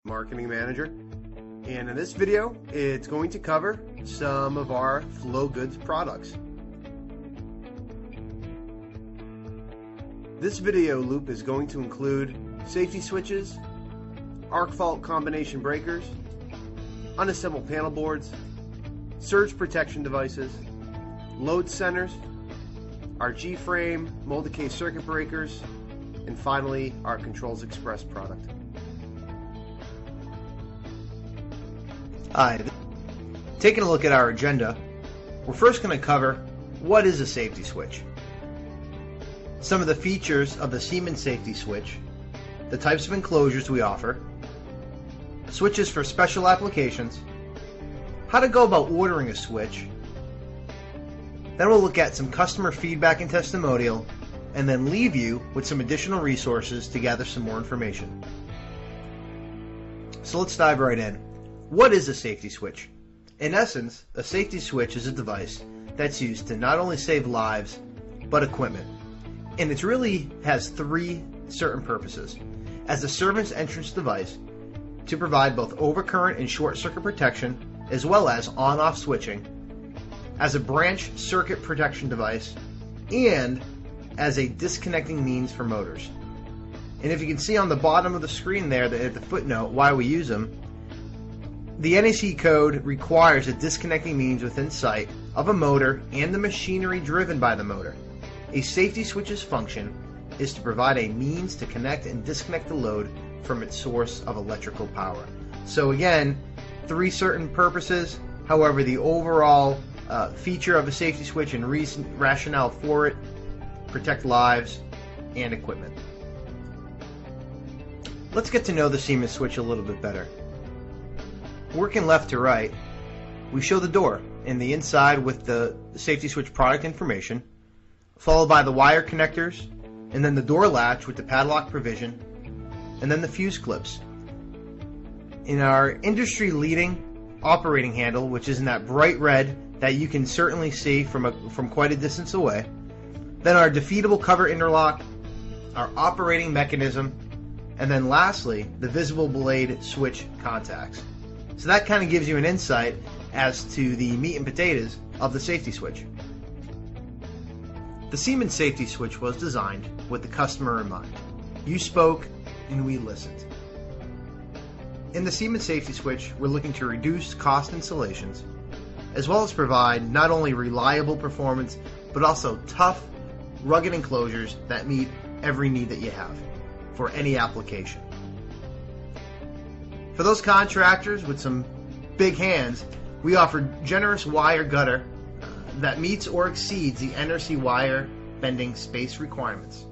Marketing Manager, and in this video it's going to cover some of our Flow Goods products. This video loop is going to include safety switches, arc fault combination breakers, unassembled panel boards, surge protection devices, load centers, our G-frame molded case circuit breakers, and finally our Controls Express product. Hi, taking a look at our agenda, we're first going to cover what is a safety switch, some of the features of the Siemens safety switch, the types of enclosures we offer, switches for special applications, how to go about ordering a switch. Then we'll look at some customer feedback and testimonial, and then leave you with some additional resources to gather some more information. So let's dive right in. What is a safety switch? In essence, a safety switch is a device that's used to not only save lives, but equipment. And it really has three certain purposes. As a service entrance device, to provide both overcurrent and short circuit protection, as well as on-off switching, as a branch circuit protection device, and as a disconnecting means for motors. And if you can see on the bottom of the screen there, at the footnote, why we use them, the NEC code requires a disconnecting means within sight of a motor and the machinery driven by the motor. A safety switch's function is to provide a means to connect and disconnect the load from its source of electrical power. So again, three certain purposes. However, the overall feature of a safety switch and rationale for it: protect lives and equipment. Let's get to know the Siemens switch a little bit better. Working left to right, we show the door and the inside with the safety switch product information, followed by the wire connectors, and then the door latch with the padlock provision, and then the fuse clips. In our industry leading operating handle, which is in that bright red that you can certainly see from quite a distance away, then our defeatable cover interlock, our operating mechanism, and then lastly the visible blade switch contacts. So that kind of gives you an insight as to the meat and potatoes of the safety switch. The Siemens safety switch was designed with the customer in mind. You spoke and we listened. In the Siemens safety switch, we're looking to reduce cost installations, as well as provide not only reliable performance, but also tough, rugged enclosures that meet every need that you have for any application. For those contractors with some big hands, we offer generous wire gutter that meets or exceeds the NRC wire bending space requirements.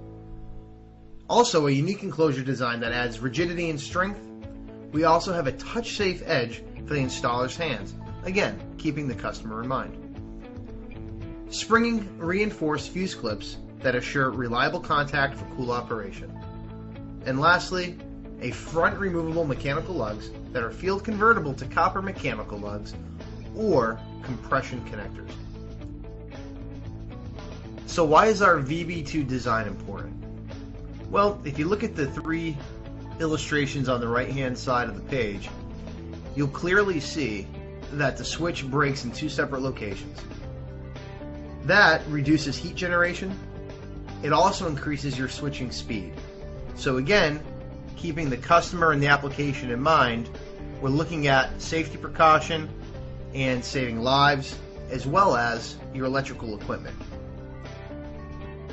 Also, a unique enclosure design that adds rigidity and strength. We also have a touch-safe edge for the installer's hands, again, keeping the customer in mind. Springing reinforced fuse clips that assure reliable contact for cool operation. And lastly, a front removable mechanical lugs that are field convertible to copper mechanical lugs or compression connectors. So why is our VB2 design important? Well, if you look at the three illustrations on the right hand side of the page, you'll clearly see that the switch breaks in two separate locations. That reduces heat generation. It also increases your switching speed. So again, keeping the customer and the application in mind, we're looking at safety precaution and saving lives, as well as your electrical equipment.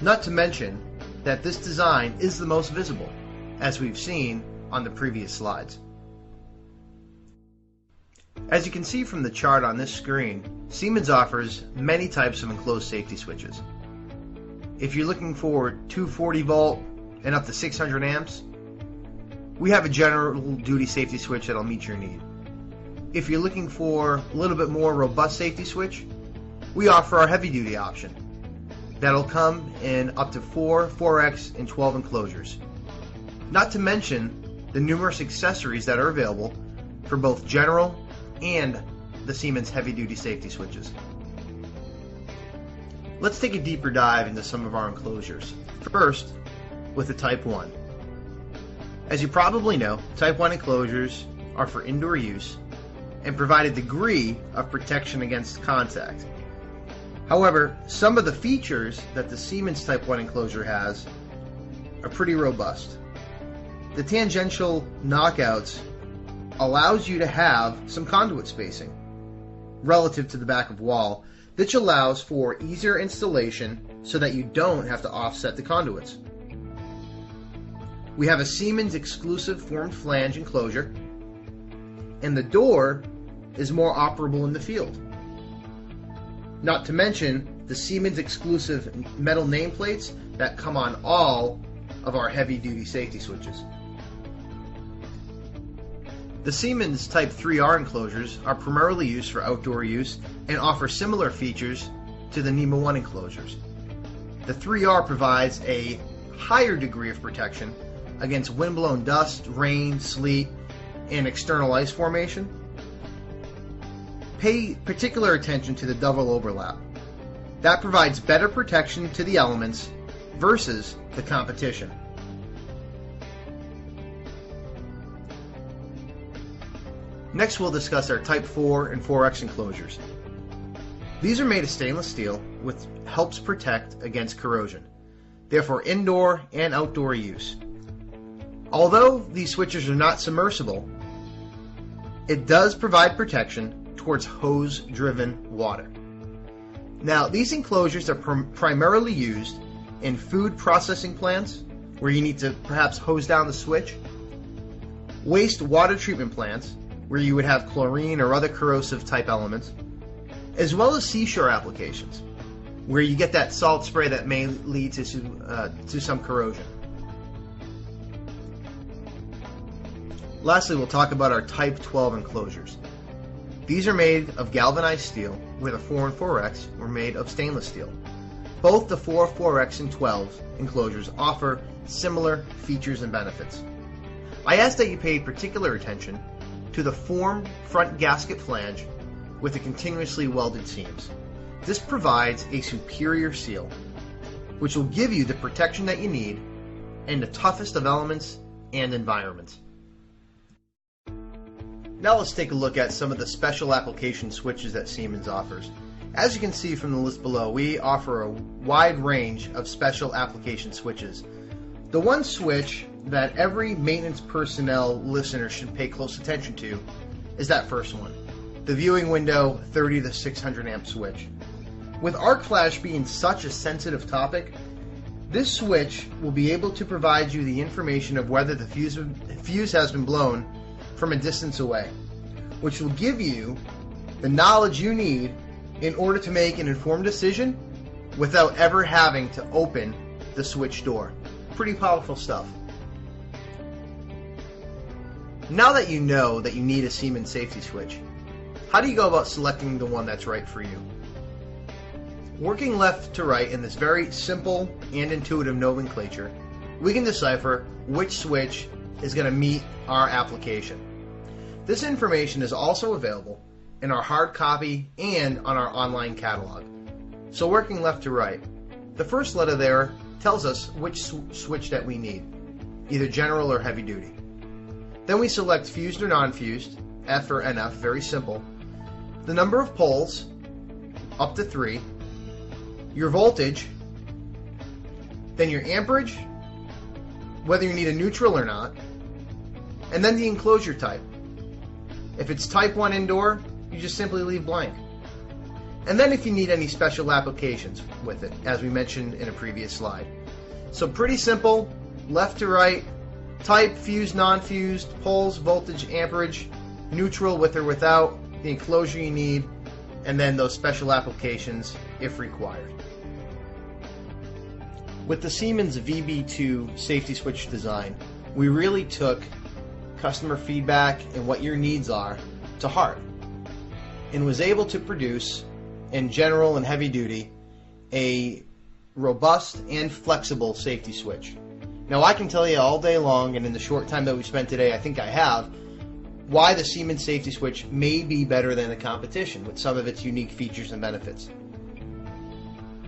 Not to mention that this design is the most visible, as we've seen on the previous slides. As you can see from the chart on this screen, Siemens offers many types of enclosed safety switches. If you're looking for 240 volt and up to 600 amps, we have a general duty safety switch that'll meet your need. If you're looking for a little bit more robust safety switch, we offer our heavy duty option. That'll come in up to 4, 4X, and 12 enclosures. Not to mention the numerous accessories that are available for both general and the Siemens heavy duty safety switches. Let's take a deeper dive into some of our enclosures. First, with the Type 1. As you probably know, Type 1 enclosures are for indoor use and provide a degree of protection against contact. However, some of the features that the Siemens Type 1 enclosure has are pretty robust. The tangential knockouts allows you to have some conduit spacing relative to the back of wall, which allows for easier installation so that you don't have to offset the conduits. We have a Siemens exclusive formed flange enclosure, and the door is more operable in the field. Not to mention the Siemens exclusive metal nameplates that come on all of our heavy duty safety switches. The Siemens Type 3R enclosures are primarily used for outdoor use and offer similar features to the NEMA 1 enclosures. The 3R provides a higher degree of protection against windblown dust, rain, sleet, and external ice formation. Pay particular attention to the double overlap. That provides better protection to the elements versus the competition. Next, we'll discuss our Type 4 and 4X enclosures. These are made of stainless steel, which helps protect against corrosion, therefore indoor and outdoor use. Although these switches are not submersible, it does provide protection towards hose-driven water. Now, these enclosures are primarily used in food processing plants, where you need to perhaps hose down the switch, waste water treatment plants, where you would have chlorine or other corrosive type elements, as well as seashore applications, where you get that salt spray that may lead to some corrosion. Lastly, we'll talk about our Type 12 enclosures. These are made of galvanized steel, where the 4 and 4X were made of stainless steel. Both the 4, 4X, and 12 enclosures offer similar features and benefits. I ask that you pay particular attention to the formed front gasket flange with the continuously welded seams. This provides a superior seal, which will give you the protection that you need in the toughest of elements and environments. Now let's take a look at some of the special application switches that Siemens offers. As you can see from the list below, we offer a wide range of special application switches. The one switch that every maintenance personnel listener should pay close attention to is that first one, the viewing window 30 to 600 amp switch. With arc flash being such a sensitive topic, this switch will be able to provide you the information of whether the fuse has been blown from a distance away, which will give you the knowledge you need in order to make an informed decision without ever having to open the switch door. Pretty powerful stuff. Now that you know that you need a Siemens safety switch, how do you go about selecting the one that's right for you? Working left to right in this very simple and intuitive nomenclature, we can decipher which switch is going to meet our application. This information is also available in our hard copy and on our online catalog. So working left to right, the first letter there tells us which switch that we need, either general or heavy duty. Then we select fused or non-fused, F or NF, very simple. The number of poles, up to 3. Your voltage, then your amperage, whether you need a neutral or not, and then the enclosure type. If it's Type 1 indoor, you just simply leave blank. And then if you need any special applications with it, as we mentioned in a previous slide. So pretty simple, left to right, type, fused, non-fused, poles, voltage, amperage, neutral with or without, the enclosure you need, and then those special applications if required. With the Siemens VB2 safety switch design, we really took customer feedback and what your needs are to heart, and was able to produce, in general and heavy duty, a robust and flexible safety switch. Now I can tell you all day long, and in the short time that we spent today, I think I have, why the Siemens safety switch may be better than the competition with some of its unique features and benefits.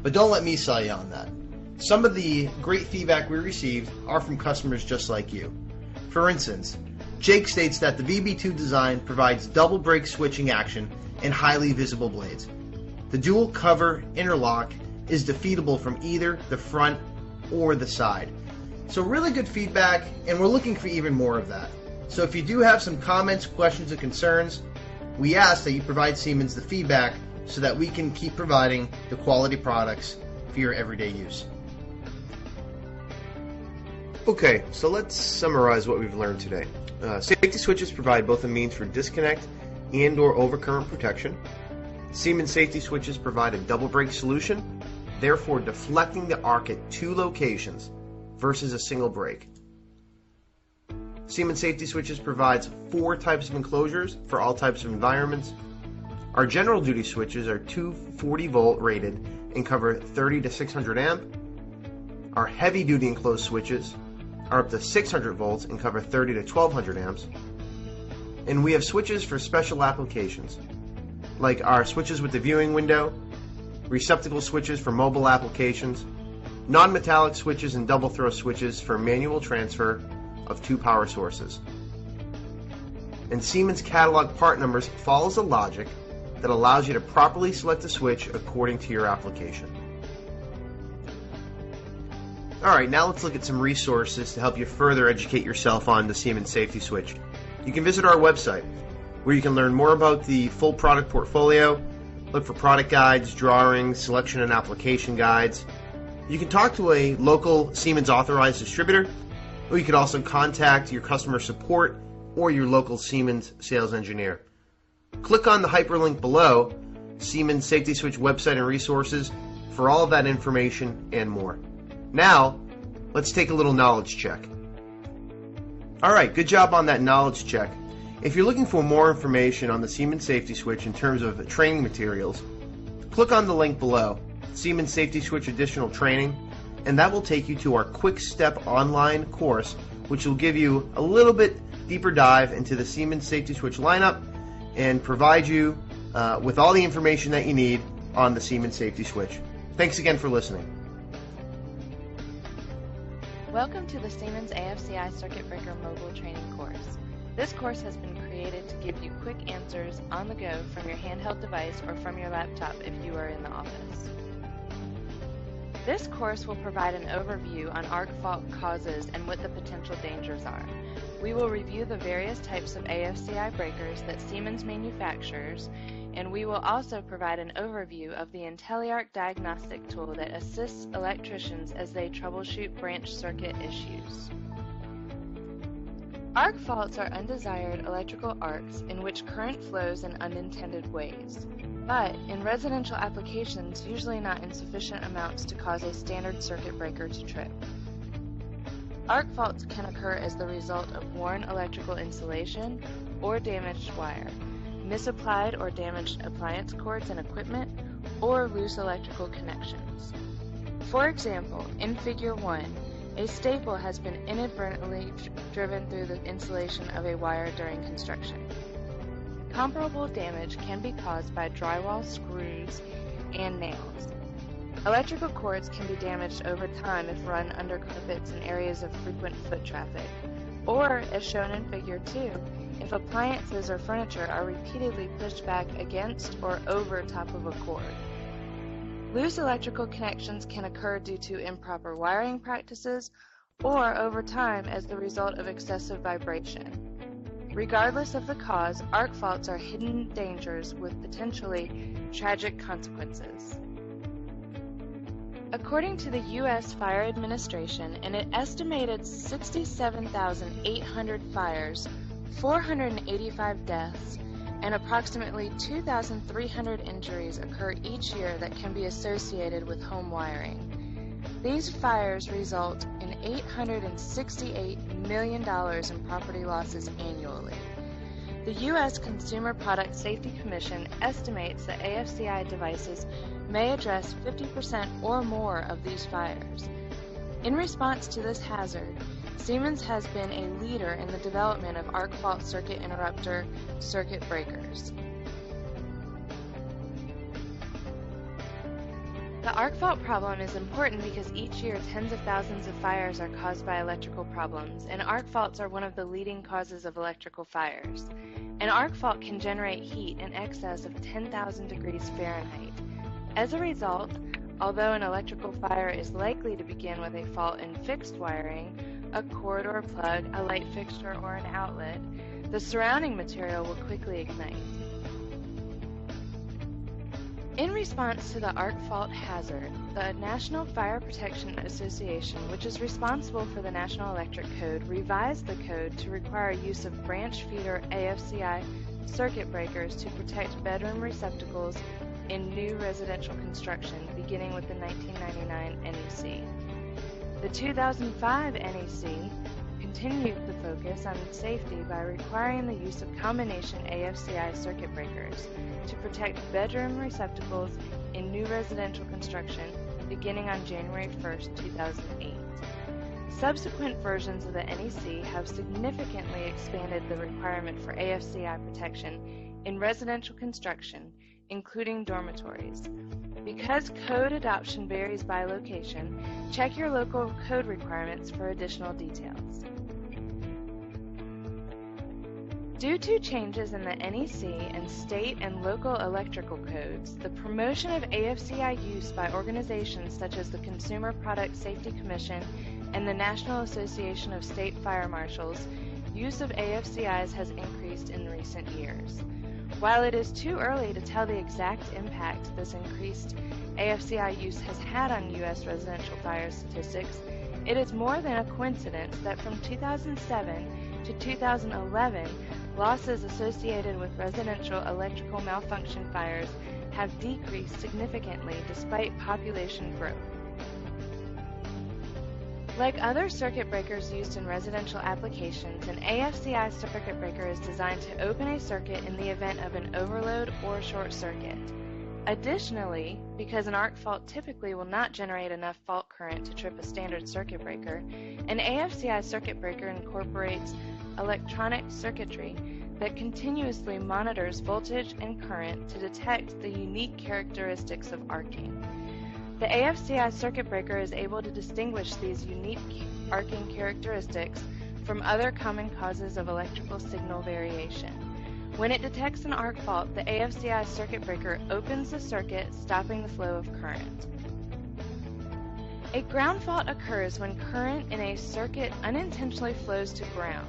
But don't let me sell you on that. Some of the great feedback we received are from customers just like you. For instance, Jake states that the VB2 design provides double break switching action and highly visible blades. The dual cover interlock is defeatable from either the front or the side. So really good feedback, and we're looking for even more of that. So if you do have some comments, questions, and concerns, we ask that you provide Siemens the feedback so that we can keep providing the quality products for your everyday use. Okay, so let's summarize what we've learned today. Safety switches provide both a means for disconnect and or overcurrent protection. Siemens safety switches provide a double break solution, therefore deflecting the arc at 2 locations versus a single break. Siemens safety switches provides 4 types of enclosures for all types of environments. Our general duty switches are 240 volt rated and cover 30 to 600 amp. Our heavy duty enclosed switches are up to 600 volts and cover 30 to 1200 amps. And we have switches for special applications, like our switches with the viewing window, receptacle switches for mobile applications, non-metallic switches and double throw switches for manual transfer of 2 power sources. And Siemens catalog part numbers follows a logic that allows you to properly select a switch according to your application. Alright, now let's look at some resources to help you further educate yourself on the Siemens safety switch. You can visit our website, where you can learn more about the full product portfolio, look for product guides, drawings, selection and application guides. You can talk to a local Siemens authorized distributor, or you could also contact your customer support or your local Siemens sales engineer. Click on the hyperlink below, Siemens Safety Switch website and resources, for all of that information and more. Now, let's take a little knowledge check. Alright, good job on that knowledge check. If you're looking for more information on the Siemens Safety Switch in terms of training materials, click on the link below, Siemens Safety Switch Additional Training, and that will take you to our Quick Step online course, which will give you a little bit deeper dive into the Siemens Safety Switch lineup and provide you with all the information that you need on the Siemens Safety Switch. Thanks again for listening. Welcome to the Siemens AFCI Circuit Breaker Mobile Training course. This course has been created to give you quick answers on the go from your handheld device or from your laptop if you are in the office. This course will provide an overview on arc fault causes and what the potential dangers are. We will review the various types of AFCI breakers that Siemens manufactures, and we will also provide an overview of the IntelliArc diagnostic tool that assists electricians as they troubleshoot branch circuit issues. Arc faults are undesired electrical arcs in which current flows in unintended ways, but in residential applications usually not in sufficient amounts to cause a standard circuit breaker to trip. Arc faults can occur as the result of worn electrical insulation or damaged wire, misapplied or damaged appliance cords and equipment, or loose electrical connections. For example, in Figure 1, a staple has been inadvertently driven through the insulation of a wire during construction. Comparable damage can be caused by drywall screws and nails. Electrical cords can be damaged over time if run under carpets in areas of frequent foot traffic, or, as shown in Figure 2, if appliances or furniture are repeatedly pushed back against or over top of a cord. Loose electrical connections can occur due to improper wiring practices or over time as the result of excessive vibration. Regardless of the cause, arc faults are hidden dangers with potentially tragic consequences. According to the U.S. Fire Administration, in an estimated 67,800 fires, 485 deaths, and approximately 2,300 injuries occur each year that can be associated with home wiring. These fires result in $868 million in property losses annually. The U.S. Consumer Product Safety Commission estimates that AFCI devices may address 50% or more of these fires. In response to this hazard, Siemens has been a leader in the development of arc fault circuit interrupter circuit breakers. The arc fault problem is important because each year tens of thousands of fires are caused by electrical problems, and arc faults are one of the leading causes of electrical fires. An arc fault can generate heat in excess of 10,000 degrees Fahrenheit. As a result, although an electrical fire is likely to begin with a fault in fixed wiring, a cord or plug, a light fixture, or an outlet, the surrounding material will quickly ignite. In response to the arc fault hazard, the National Fire Protection Association, which is responsible for the National Electric Code, revised the code to require use of branch feeder AFCI circuit breakers to protect bedroom receptacles in new residential construction, beginning with the 1999 NEC. The 2005 NEC continued the focus on safety by requiring the use of combination AFCI circuit breakers to protect bedroom receptacles in new residential construction beginning on January 1, 2008. Subsequent versions of the NEC have significantly expanded the requirement for AFCI protection in residential construction, including dormitories. Because code adoption varies by location, check your local code requirements for additional details. Due to changes in the NEC and state and local electrical codes, the promotion of AFCI use by organizations such as the Consumer Product Safety Commission and the National Association of State Fire Marshals, use of AFCIs has increased in recent years. While it is too early to tell the exact impact this increased AFCI use has had on U.S. residential fire statistics, it is more than a coincidence that from 2007 to 2011, losses associated with residential electrical malfunction fires have decreased significantly despite population growth. Like other circuit breakers used in residential applications, an AFCI circuit breaker is designed to open a circuit in the event of an overload or short circuit. Additionally, because an arc fault typically will not generate enough fault current to trip a standard circuit breaker, an AFCI circuit breaker incorporates electronic circuitry that continuously monitors voltage and current to detect the unique characteristics of arcing. The AFCI circuit breaker is able to distinguish these unique arcing characteristics from other common causes of electrical signal variation. When it detects an arc fault, the AFCI circuit breaker opens the circuit, stopping the flow of current. A ground fault occurs when current in a circuit unintentionally flows to ground.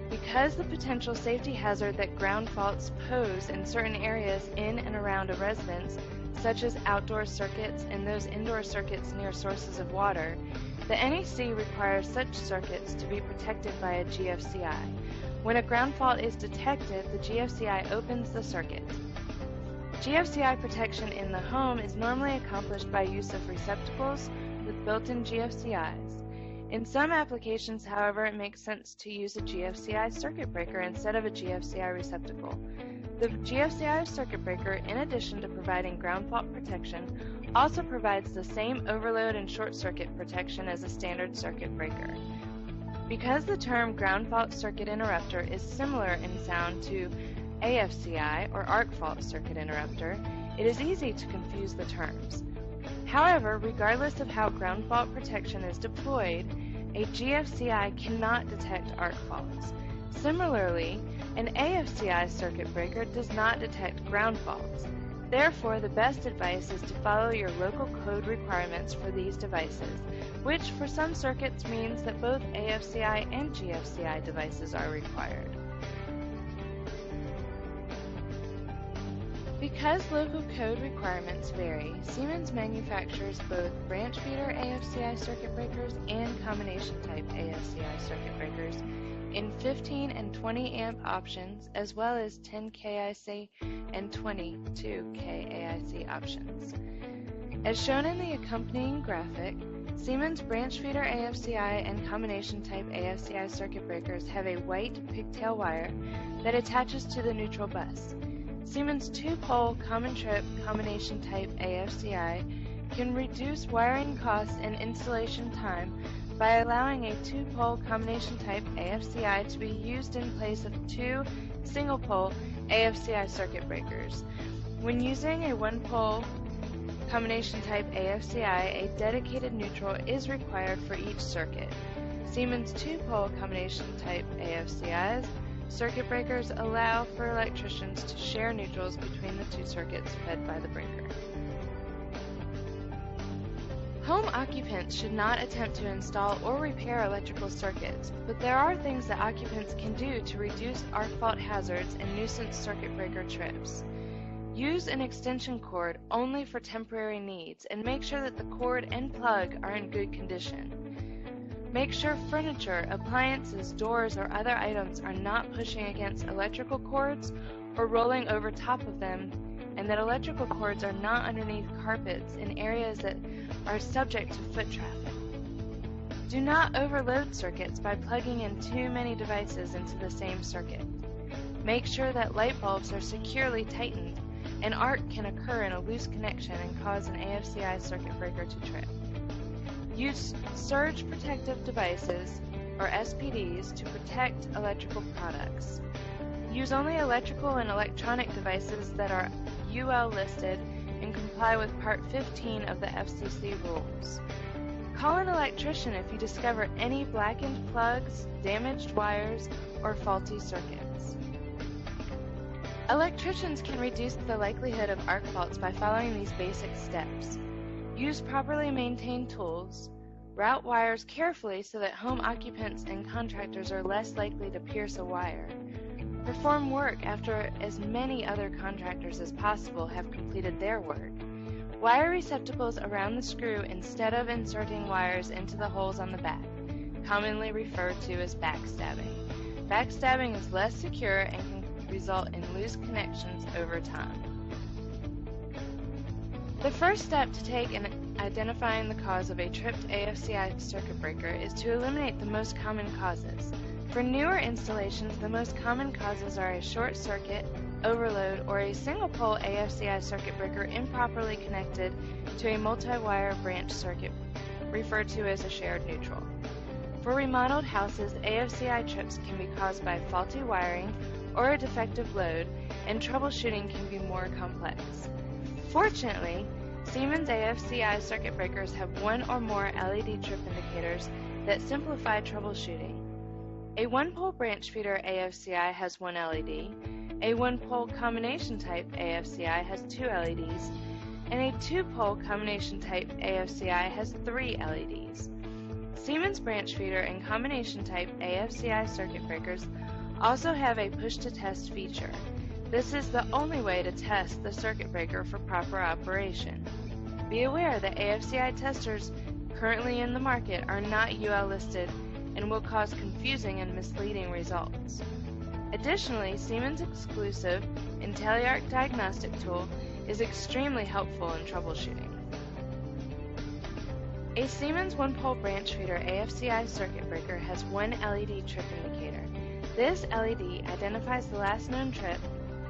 Because the potential safety hazard that ground faults pose in certain areas in and around a residence, such as outdoor circuits and those indoor circuits near sources of water, the NEC requires such circuits to be protected by a GFCI. When a ground fault is detected, the GFCI opens the circuit. GFCI protection in the home is normally accomplished by use of receptacles with built-in GFCIs. In some applications, however, it makes sense to use a GFCI circuit breaker instead of a GFCI receptacle. The GFCI circuit breaker, in addition to providing ground fault protection, also provides the same overload and short circuit protection as a standard circuit breaker. Because the term ground fault circuit interrupter is similar in sound to AFCI or arc fault circuit interrupter, it is easy to confuse the terms. However, regardless of how ground fault protection is deployed, a GFCI cannot detect arc faults. Similarly, an AFCI circuit breaker does not detect ground faults. Therefore, the best advice is to follow your local code requirements for these devices, which for some circuits means that both AFCI and GFCI devices are required. Because local code requirements vary, Siemens manufactures both branch feeder AFCI circuit breakers and combination type AFCI circuit breakers in 15 and 20 amp options, as well as 10 KIC and 22 KAIC options. As shown in the accompanying graphic, Siemens branch feeder AFCI and combination type AFCI circuit breakers have a white pigtail wire that attaches to the neutral bus. Siemens 2-pole common trip combination type AFCI can reduce wiring costs and installation time by allowing a 2-pole combination type AFCI to be used in place of 2 single-pole AFCI circuit breakers. When using a 1-pole combination type AFCI, a dedicated neutral is required for each circuit. Siemens 2-pole combination type AFCIs circuit breakers allow for electricians to share neutrals between the two circuits fed by the breaker. Home occupants should not attempt to install or repair electrical circuits, but there are things that occupants can do to reduce arc fault hazards and nuisance circuit breaker trips. Use an extension cord only for temporary needs and make sure that the cord and plug are in good condition. Make sure furniture, appliances, doors, or other items are not pushing against electrical cords or rolling over top of them, and that electrical cords are not underneath carpets in areas that are subject to foot traffic. Do not overload circuits by plugging in too many devices into the same circuit. Make sure that light bulbs are securely tightened. An arc can occur in a loose connection and cause an AFCI circuit breaker to trip. Use surge protective devices, or SPDs, to protect electrical products. Use only electrical and electronic devices that are UL listed and comply with Part 15 of the FCC rules. Call an electrician if you discover any blackened plugs, damaged wires, or faulty circuits. Electricians can reduce the likelihood of arc faults by following these basic steps. Use properly maintained tools. Route wires carefully so that home occupants and contractors are less likely to pierce a wire. Perform work after as many other contractors as possible have completed their work. Wire receptacles around the screw instead of inserting wires into the holes on the back, commonly referred to as backstabbing. Backstabbing is less secure and can result in loose connections over time. The first step to take in identifying the cause of a tripped AFCI circuit breaker is to eliminate the most common causes. For newer installations, the most common causes are a short circuit, overload, or a single-pole AFCI circuit breaker improperly connected to a multi-wire branch circuit, referred to as a shared neutral. For remodeled houses, AFCI trips can be caused by faulty wiring or a defective load, and troubleshooting can be more complex. Fortunately, Siemens AFCI circuit breakers have one or more LED trip indicators that simplify troubleshooting. A one-pole branch feeder AFCI has one LED, a one-pole combination type AFCI has two LEDs, and a two-pole combination type AFCI has three LEDs. Siemens branch feeder and combination type AFCI circuit breakers also have a push-to-test feature. This is the only way to test the circuit breaker for proper operation. Be aware that AFCI testers currently in the market are not UL listed and will cause confusing and misleading results. Additionally, Siemens exclusive IntelliArc diagnostic tool is extremely helpful in troubleshooting. A Siemens one-pole branch feeder AFCI circuit breaker has one LED trip indicator. This LED identifies the last known trip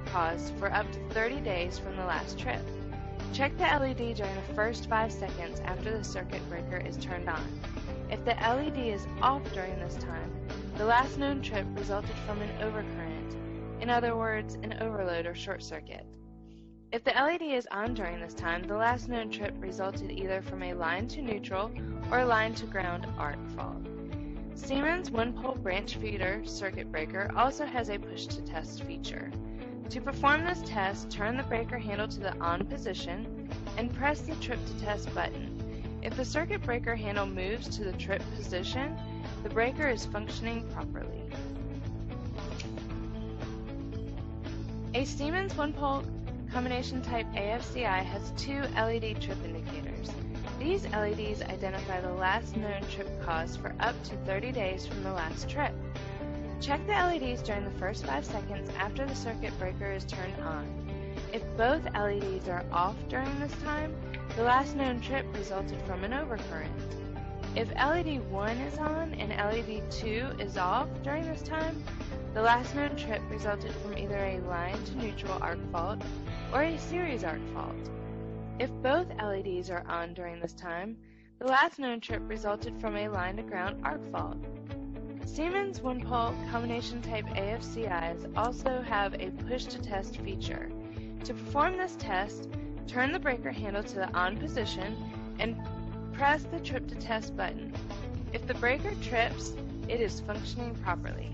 caused for up to 30 days from the last trip. Check the LED during the first 5 seconds after the circuit breaker is turned on. If the LED is off during this time, the last known trip resulted from an overcurrent, in other words, an overload or short circuit. If the LED is on during this time, the last known trip resulted either from a line to neutral or line to ground arc fault. Siemens one-pole branch feeder circuit breaker also has a push-to-test feature. To perform this test, turn the breaker handle to the on position and press the trip to test button. If the circuit breaker handle moves to the trip position, the breaker is functioning properly. A Siemens one-pole combination type AFCI has two LED trip indicators. These LEDs identify the last known trip cause for up to 30 days from the last trip. Check the LEDs during the first 5 seconds after the circuit breaker is turned on. If both LEDs are off during this time, the last known trip resulted from an overcurrent. If LED 1 is on and LED 2 is off during this time, the last known trip resulted from either a line to neutral arc fault or a series arc fault. If both LEDs are on during this time, the last known trip resulted from a line to ground arc fault. Siemens one-pole combination type AFCIs also have a push-to-test feature. To perform this test, Turn the breaker handle to the on position and press the trip to test button. If the breaker trips, it is functioning properly.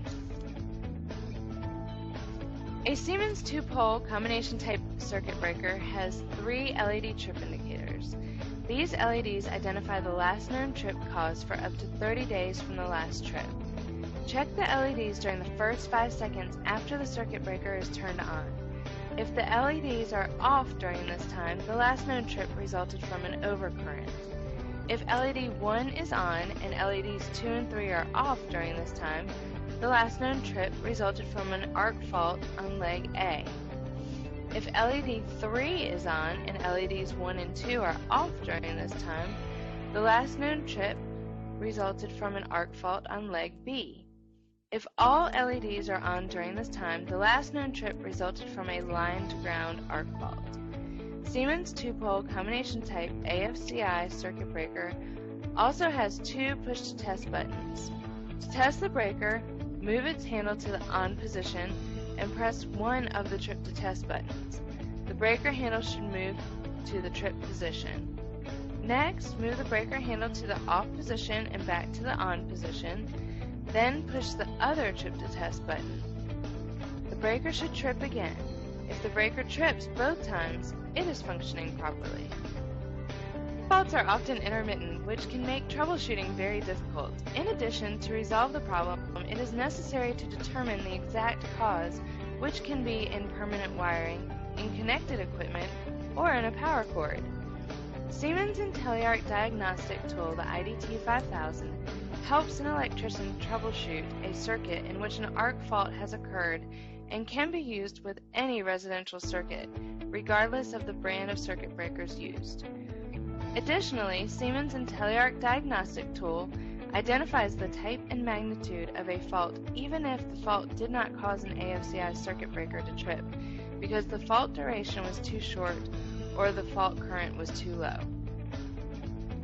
A Siemens 2-pole combination type circuit breaker has 3 LED trip indicators. These LEDs identify the last known trip caused for up to 30 days from the last trip. Check the LEDs during the first 5 seconds after the circuit breaker is turned on. If the LEDs are off during this time, the last known trip resulted from an overcurrent. If LED 1 is on and LEDs 2 and 3 are off during this time, the last known trip resulted from an arc fault on leg A. If LED 3 is on and LEDs 1 and 2 are off during this time, the last known trip resulted from an arc fault on leg B. If all LEDs are on during this time, the last known trip resulted from a line-to-ground arc fault. Siemens 2-pole combination type AFCI circuit breaker also has 2 push-to-test buttons. To test the breaker, move its handle to the on position and press one of the trip-to-test buttons. The breaker handle should move to the trip position. Next, move the breaker handle to the off position and back to the on position. Then push the other trip-to-test button. The breaker should trip again. If the breaker trips both times, it is functioning properly. Faults are often intermittent, which can make troubleshooting very difficult. In addition, to resolve the problem, it is necessary to determine the exact cause, which can be in permanent wiring, in connected equipment, or in a power cord. Siemens IntelliArc diagnostic tool, the IDT 5000, helps an electrician troubleshoot a circuit in which an arc fault has occurred and can be used with any residential circuit, regardless of the brand of circuit breakers used. Additionally, Siemens IntelliArc diagnostic tool identifies the type and magnitude of a fault even if the fault did not cause an AFCI circuit breaker to trip, because the fault duration was too short or the fault current was too low.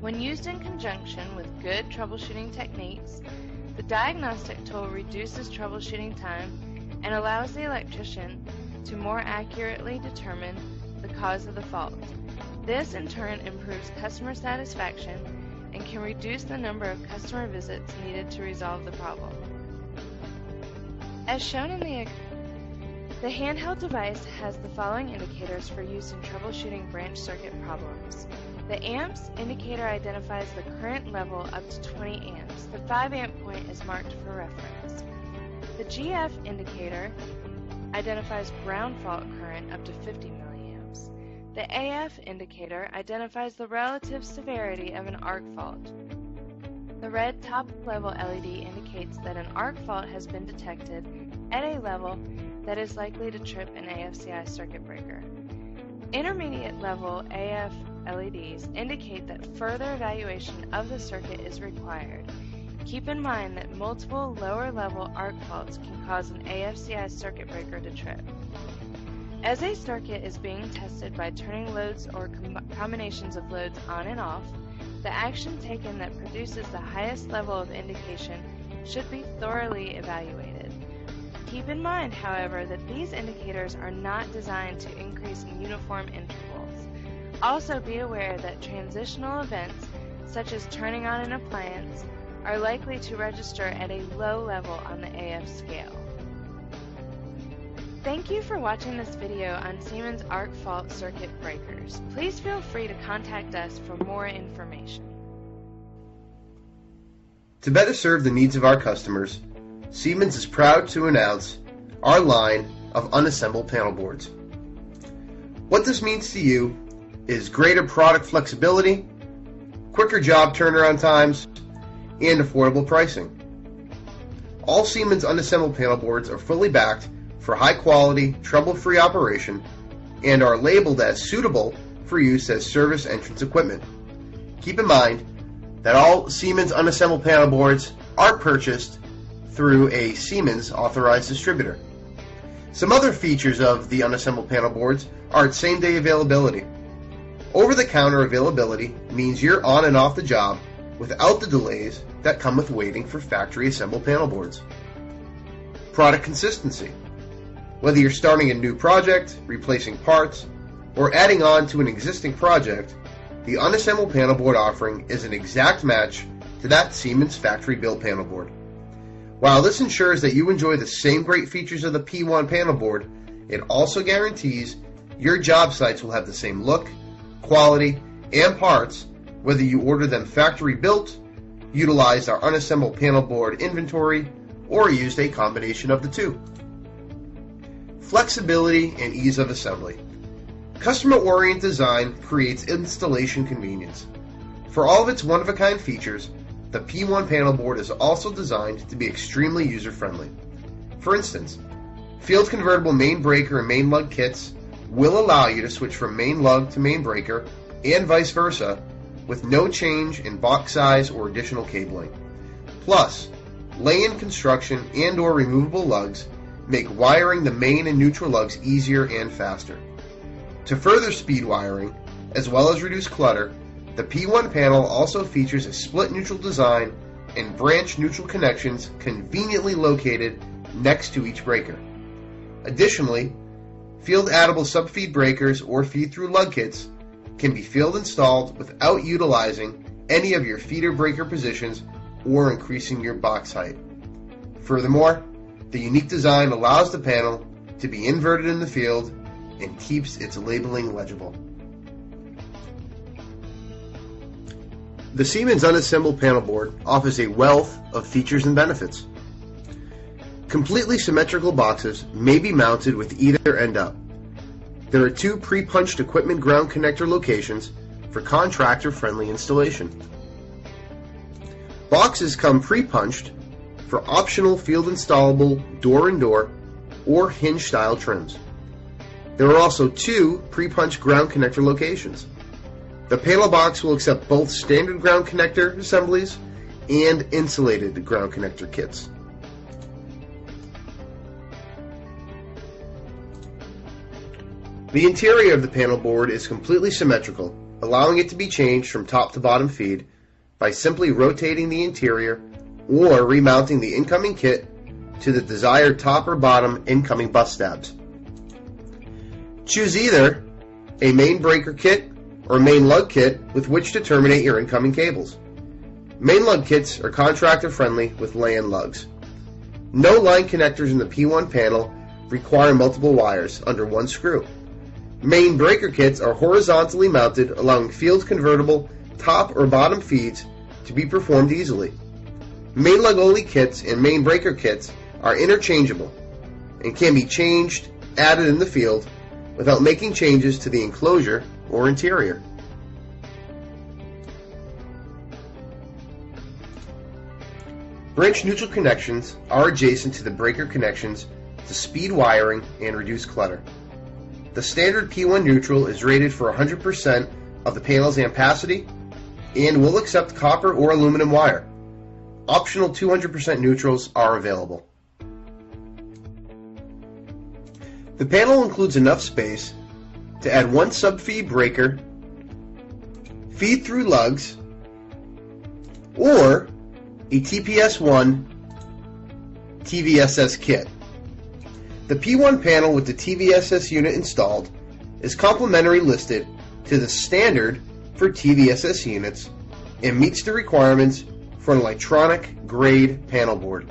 When used in conjunction with good troubleshooting techniques, the diagnostic tool reduces troubleshooting time and allows the electrician to more accurately determine the cause of the fault. This in turn improves customer satisfaction and can reduce the number of customer visits needed to resolve the problem. As shown in the handheld device has the following indicators for use in troubleshooting branch circuit problems. The amps indicator identifies the current level up to 20 amps. The 5 amp point is marked for reference. The GF indicator identifies ground fault current up to 50 milliamps. The AF indicator identifies the relative severity of an arc fault. The red top level LED indicates that an arc fault has been detected at a level that is likely to trip an AFCI circuit breaker. Intermediate level AF LEDs indicate that further evaluation of the circuit is required. Keep in mind that multiple lower level arc faults can cause an AFCI circuit breaker to trip. As a circuit is being tested by turning loads or combinations of loads on and off, the action taken that produces the highest level of indication should be thoroughly evaluated. Keep in mind, however, that these indicators are not designed to increase in uniform intervals. Also be aware that transitional events, such as turning on an appliance, are likely to register at a low level on the AF scale. Thank you for watching this video on Siemens arc fault circuit breakers. Please feel free to contact us for more information. To better serve the needs of our customers, Siemens is proud to announce our line of unassembled panel boards. What this means to you is greater product flexibility, quicker job turnaround times, and affordable pricing. All Siemens unassembled panel boards are fully backed for high quality, trouble-free operation and are labeled as suitable for use as service entrance equipment. Keep in mind that all Siemens unassembled panel boards are purchased through a Siemens authorized distributor. Some other features of the unassembled panel boards are its same-day availability. Over-the-counter availability means you're on and off the job without the delays that come with waiting for factory-assembled panel boards. Product consistency. Whether you're starting a new project, replacing parts, or adding on to an existing project, the unassembled panel board offering is an exact match to that Siemens factory-built panel board. While this ensures that you enjoy the same great features of the P1 panel board, it also guarantees your job sites will have the same look, quality, and parts whether you order them factory-built, utilized our unassembled panel board inventory, or used a combination of the two. Flexibility and ease of assembly. Customer-oriented design creates installation convenience. For all of its one-of-a-kind features, the P1 panel board is also designed to be extremely user-friendly. For instance, field convertible main breaker and main lug kits will allow you to switch from main lug to main breaker and vice versa with no change in box size or additional cabling. Plus, lay-in construction and or removable lugs make wiring the main and neutral lugs easier and faster. To further speed wiring, as well as reduce clutter, the P1 panel also features a split neutral design and branch neutral connections conveniently located next to each breaker. Additionally, field-addable sub-feed breakers or feed-through lug kits can be field installed without utilizing any of your feeder breaker positions or increasing your box height. Furthermore, the unique design allows the panel to be inverted in the field and keeps its labeling legible. The Siemens unassembled panel board offers a wealth of features and benefits. Completely symmetrical boxes may be mounted with either end up. There are 2 pre-punched equipment ground connector locations for contractor-friendly installation. Boxes come pre-punched for optional field installable door-in-door or hinge-style trims. There are also 2 pre-punched ground connector locations. The panel box will accept both standard ground connector assemblies and insulated ground connector kits. The interior of the panel board is completely symmetrical, allowing it to be changed from top to bottom feed by simply rotating the interior or remounting the incoming kit to the desired top or bottom incoming bus stabs. Choose either a main breaker kit or main lug kit with which to terminate your incoming cables. Main lug kits are contractor friendly with lay-in lugs. No line connectors in the P1 panel require multiple wires under one screw. Main breaker kits are horizontally mounted, allowing field convertible top or bottom feeds to be performed easily. Main lug only kits and main breaker kits are interchangeable and can be changed, added in the field without making changes to the enclosure or interior. Branch neutral connections are adjacent to the breaker connections to speed wiring and reduce clutter. The standard P1 neutral is rated for 100% of the panel's ampacity and will accept copper or aluminum wire. Optional 200% neutrals are available. The panel includes enough space to add 1 sub-feed breaker, feed-through lugs, or a TPS-1 TVSS kit. The P1 panel with the TVSS unit installed is complementary listed to the standard for TVSS units and meets the requirements for an electronic grade panel board.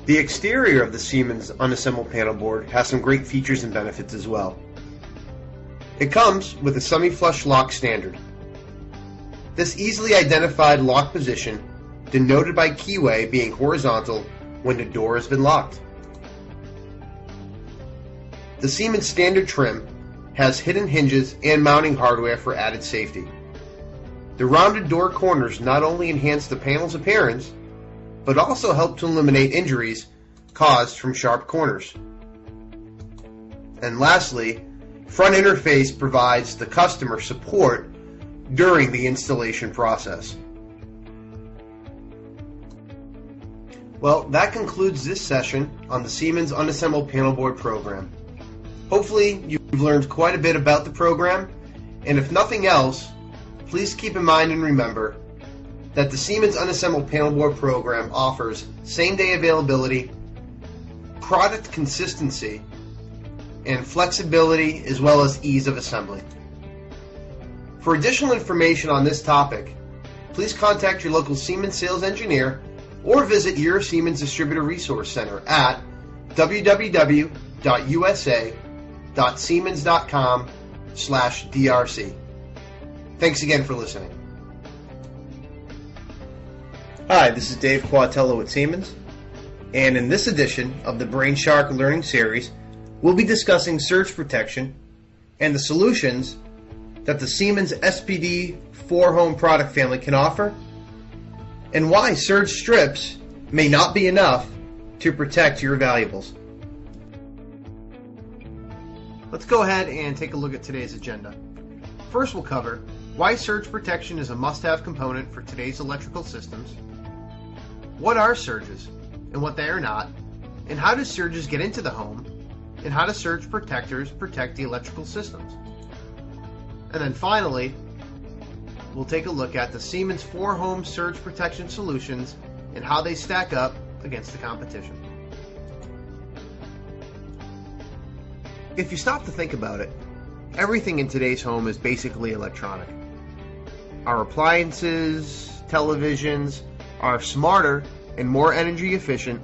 The exterior of the Siemens unassembled panel board has some great features and benefits as well. It comes with a semi-flush lock standard. This easily identified lock position denoted by keyway being horizontal when the door has been locked. The Siemens standard trim has hidden hinges and mounting hardware for added safety. The rounded door corners not only enhance the panel's appearance, but also help to eliminate injuries caused from sharp corners. And lastly, front interface provides the customer support during the installation process. Well, that concludes this session on the Siemens Unassembled Panel Board program. Hopefully you've learned quite a bit about the program, and if nothing else, please keep in mind and remember that the Siemens Unassembled Panel Board program offers same-day availability, product consistency, and flexibility as well as ease of assembly. For additional information on this topic, please contact your local Siemens sales engineer or visit your Siemens Distributor Resource Center at www.usa.siemens.com/DRC. Thanks again for listening. Hi, this is Dave Quatello with Siemens, and in this edition of the BrainShark Learning Series, we'll be discussing surge protection and the solutions that the Siemens SPD 4-home product family can offer, and why surge strips may not be enough to protect your valuables. Let's go ahead and take a look at today's agenda. First, we'll cover why surge protection is a must-have component for today's electrical systems, what are surges and what they are not, and how do surges get into the home, and how do surge protectors protect the electrical systems. And then finally, we'll take a look at the Siemens 4-home surge protection solutions and how they stack up against the competition. If you stop to think about it, everything in today's home is basically electronic. Our appliances, televisions are smarter and more energy efficient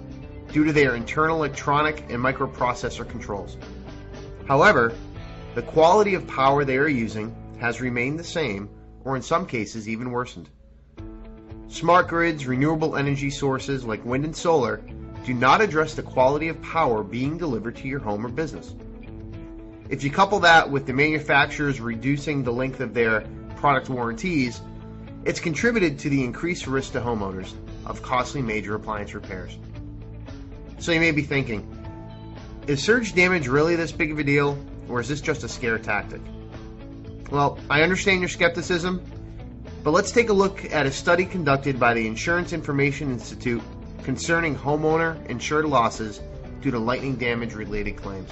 due to their internal electronic and microprocessor controls. However, the quality of power they are using has remained the same, or in some cases even worsened. Smart grids, renewable energy sources like wind and solar do not address the quality of power being delivered to your home or business. If you couple that with the manufacturers reducing the length of their product warranties, it's contributed to the increased risk to homeowners of costly major appliance repairs. So you may be thinking, is surge damage really this big of a deal, or is this just a scare tactic? Well, I understand your skepticism, but let's take a look at a study conducted by the Insurance Information Institute concerning homeowner insured losses due to lightning damage related claims.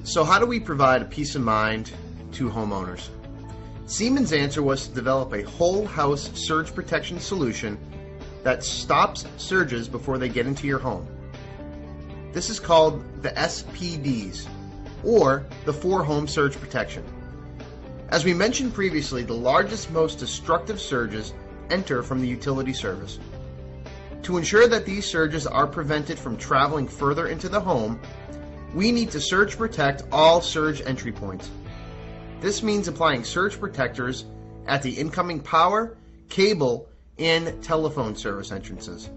So how do we provide a peace of mind to homeowners? Siemens' answer was to develop a whole house surge protection solution that stops surges before they get into your home. This is called the SPDs, or the 4-home surge protection. As we mentioned previously, the largest, most destructive surges enter from the utility service. To ensure that these surges are prevented from traveling further into the home, we need to surge protect all surge entry points. This means applying surge protectors at the incoming power, cable, and telephone service entrances.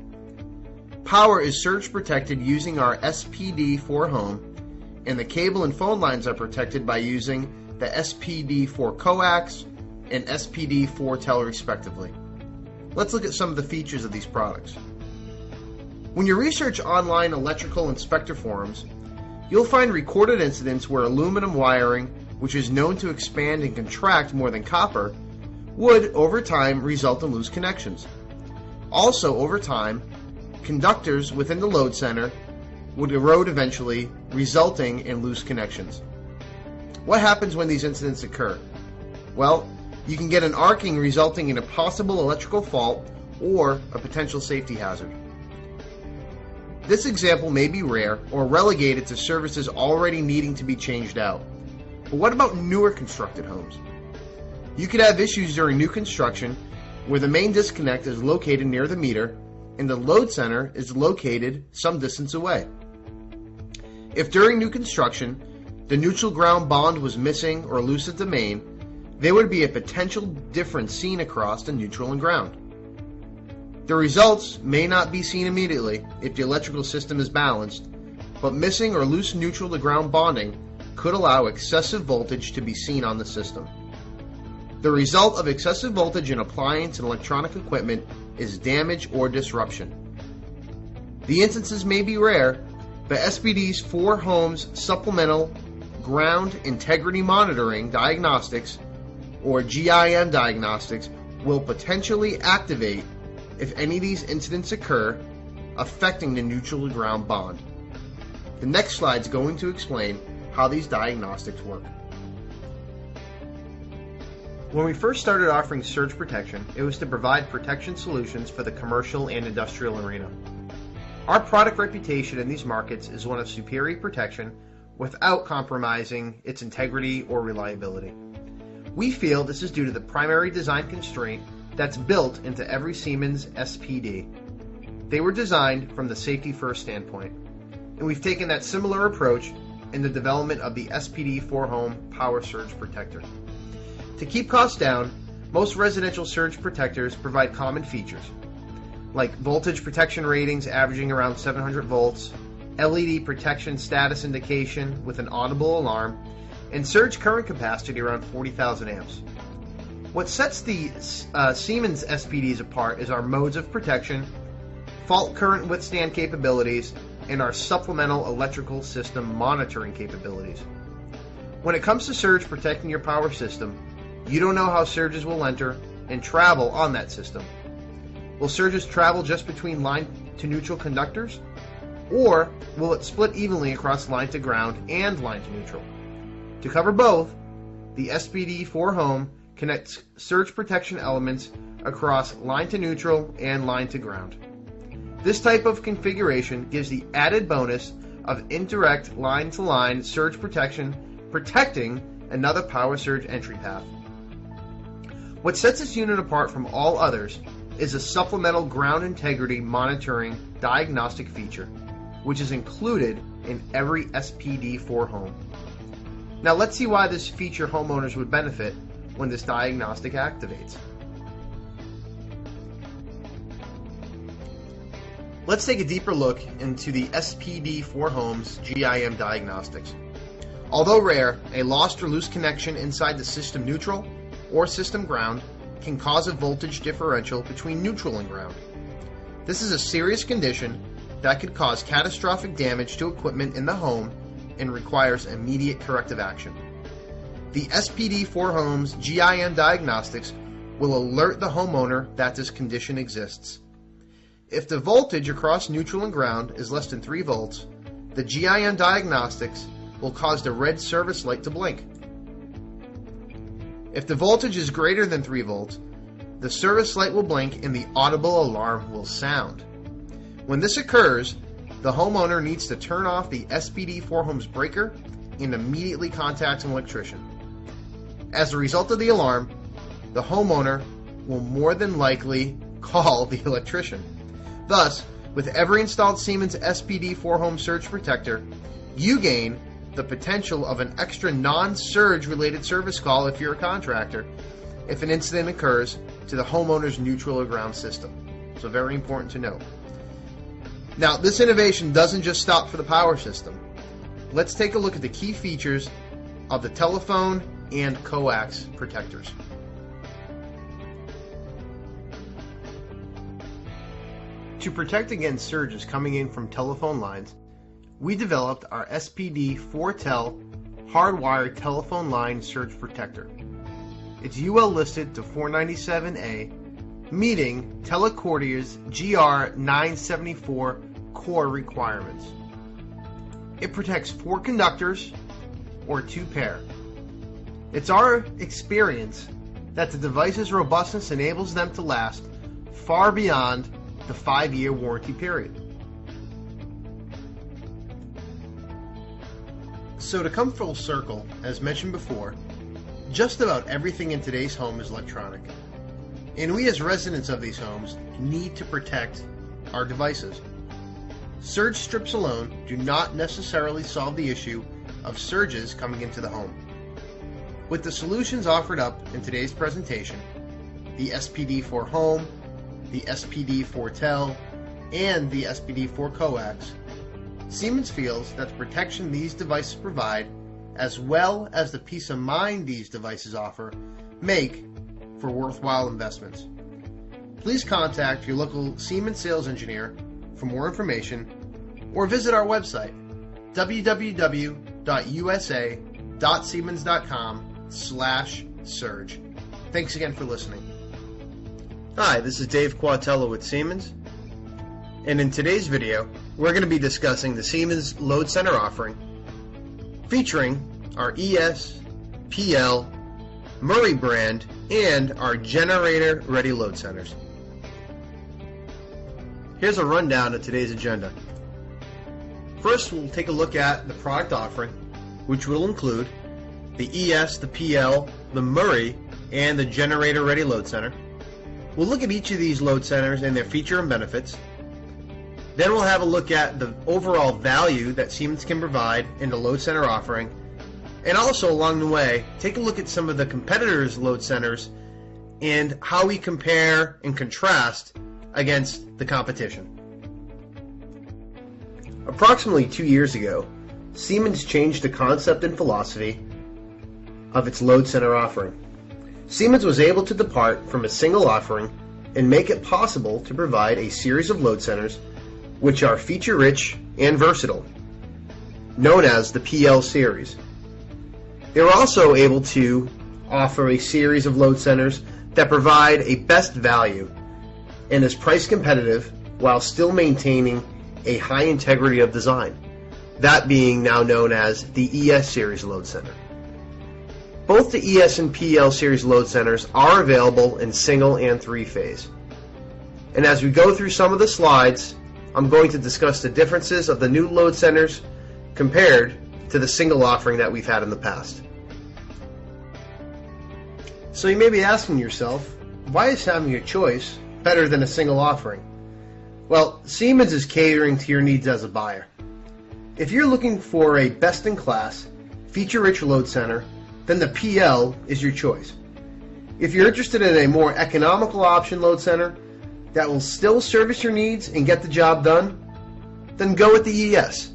Power is surge protected using our SPD 4-home, and the cable and phone lines are protected by using the SPD 4 coax and SPD 4 tel respectively. Let's look at some of the features of these products. When you research online electrical inspector forums, you'll find recorded incidents where aluminum wiring, which is known to expand and contract more than copper, would, over time, result in loose connections. Also, over time, conductors within the load center would erode eventually, resulting in loose connections. What happens when these incidents occur? Well, you can get an arcing resulting in a possible electrical fault or a potential safety hazard. This example may be rare or relegated to services already needing to be changed out. But what about newer constructed homes? You could have issues during new construction where the main disconnect is located near the meter and the load center is located some distance away. If during new construction the neutral ground bond was missing or loose at the main, there would be a potential difference seen across the neutral and ground. The results may not be seen immediately if the electrical system is balanced, but missing or loose neutral to ground bonding could allow excessive voltage to be seen on the system. The result of excessive voltage in appliance and electronic equipment is damage or disruption. The instances may be rare, but SPD's 4-homes supplemental ground integrity monitoring diagnostics, or GIM diagnostics, will potentially activate if any of these incidents occur affecting the neutral to ground bond. The next slide is going to explain how these diagnostics work. When we first started offering surge protection, it was to provide protection solutions for the commercial and industrial arena. Our product reputation in these markets is one of superior protection without compromising its integrity or reliability. We feel this is due to the primary design constraint that's built into every Siemens SPD. They were designed from the safety first standpoint, and we've taken that similar approach in the development of the SPD 4-home power surge protector. To keep costs down, most residential surge protectors provide common features, like voltage protection ratings averaging around 700 volts, LED protection status indication with an audible alarm, and surge current capacity around 40,000 amps. What sets the Siemens SPDs apart is our modes of protection, fault current withstand capabilities, and our supplemental electrical system monitoring capabilities. When it comes to surge protecting your power system, you don't know how surges will enter and travel on that system. Will surges travel just between line to neutral conductors? Or will it split evenly across line to ground and line to neutral? To cover both, the SPD 4-home connects surge protection elements across line to neutral and line to ground. This type of configuration gives the added bonus of indirect line-to-line surge protection, protecting another power surge entry path. What sets this unit apart from all others is a supplemental ground integrity monitoring diagnostic feature, which is included in every SPD 4-home. Now let's see why this feature homeowners would benefit when this diagnostic activates. Let's take a deeper look into the SPD 4-home's GIM diagnostics. Although rare, a lost or loose connection inside the system neutral or system ground can cause a voltage differential between neutral and ground. This is a serious condition that could cause catastrophic damage to equipment in the home and requires immediate corrective action. The SPD 4-home's GIM diagnostics will alert the homeowner that this condition exists. If the voltage across neutral and ground is less than 3 volts, the GIM diagnostics will cause the red service light to blink. If the voltage is greater than 3 volts, the service light will blink and the audible alarm will sound. When this occurs, the homeowner needs to turn off the SPD4Homes breaker and immediately contact an electrician. As a result of the alarm, the homeowner will more than likely call the electrician. Thus, with every installed Siemens SPD4Home surge protector, you gain the potential of an extra non-surge related service call if you're a contractor, if an incident occurs to the homeowner's neutral or ground system. So very important to note. Now, this innovation doesn't just stop for the power system. Let's take a look at the key features of the telephone and coax protectors. To protect against surges coming in from telephone lines, we developed our SPD 4Tel hardwired telephone line surge protector. It's UL listed to 497A, meeting Telecordia's GR974 core requirements. It protects 4 conductors or 2 pair. It's our experience that the device's robustness enables them to last far beyond the 5-year warranty period. So to come full circle, as mentioned before, just about everything in today's home is electronic. And we as residents of these homes need to protect our devices. Surge strips alone do not necessarily solve the issue of surges coming into the home. With the solutions offered up in today's presentation, the SPD4Home, the SPD4Tel, and the SPD4Coax, Siemens feels that the protection these devices provide, as well as the peace of mind these devices offer, make for worthwhile investments. Please contact your local Siemens sales engineer for more information, or visit our website www.usa.siemens.com/surge. Thanks again for listening. Hi, this is Dave Quatello with Siemens, and in today's video we're going to be discussing the Siemens Load Center offering, featuring our ES, PL, Murray brand, and our generator ready load centers. Here's a rundown of today's agenda. First, we'll take a look at the product offering, which will include the ES, the PL, the Murray, and the generator ready load center. We'll look at each of these load centers and their feature and benefits. Then we'll have a look at the overall value that Siemens can provide in the load center offering. And also along the way, take a look at some of the competitors' load centers and how we compare and contrast against the competition. Approximately 2 years ago, Siemens changed the concept and philosophy of its load center offering. Siemens was able to depart from a single offering and make it possible to provide a series of load centers which are feature-rich and versatile, known as the PL series. They were also able to offer a series of load centers that provide a best value and is price competitive while still maintaining a high integrity of design, that being now known as the ES series load center. Both the ES and PL series load centers are available in single and 3-phase. And as we go through some of the slides, I'm going to discuss the differences of the new load centers compared to the single offering that we've had in the past. So you may be asking yourself, why is having a choice better than a single offering? Well, Siemens is catering to your needs as a buyer. If you're looking for a best-in-class, feature-rich load center, then the PL is your choice. If you're interested in a more economical option load center that will still service your needs and get the job done, then go with the ES.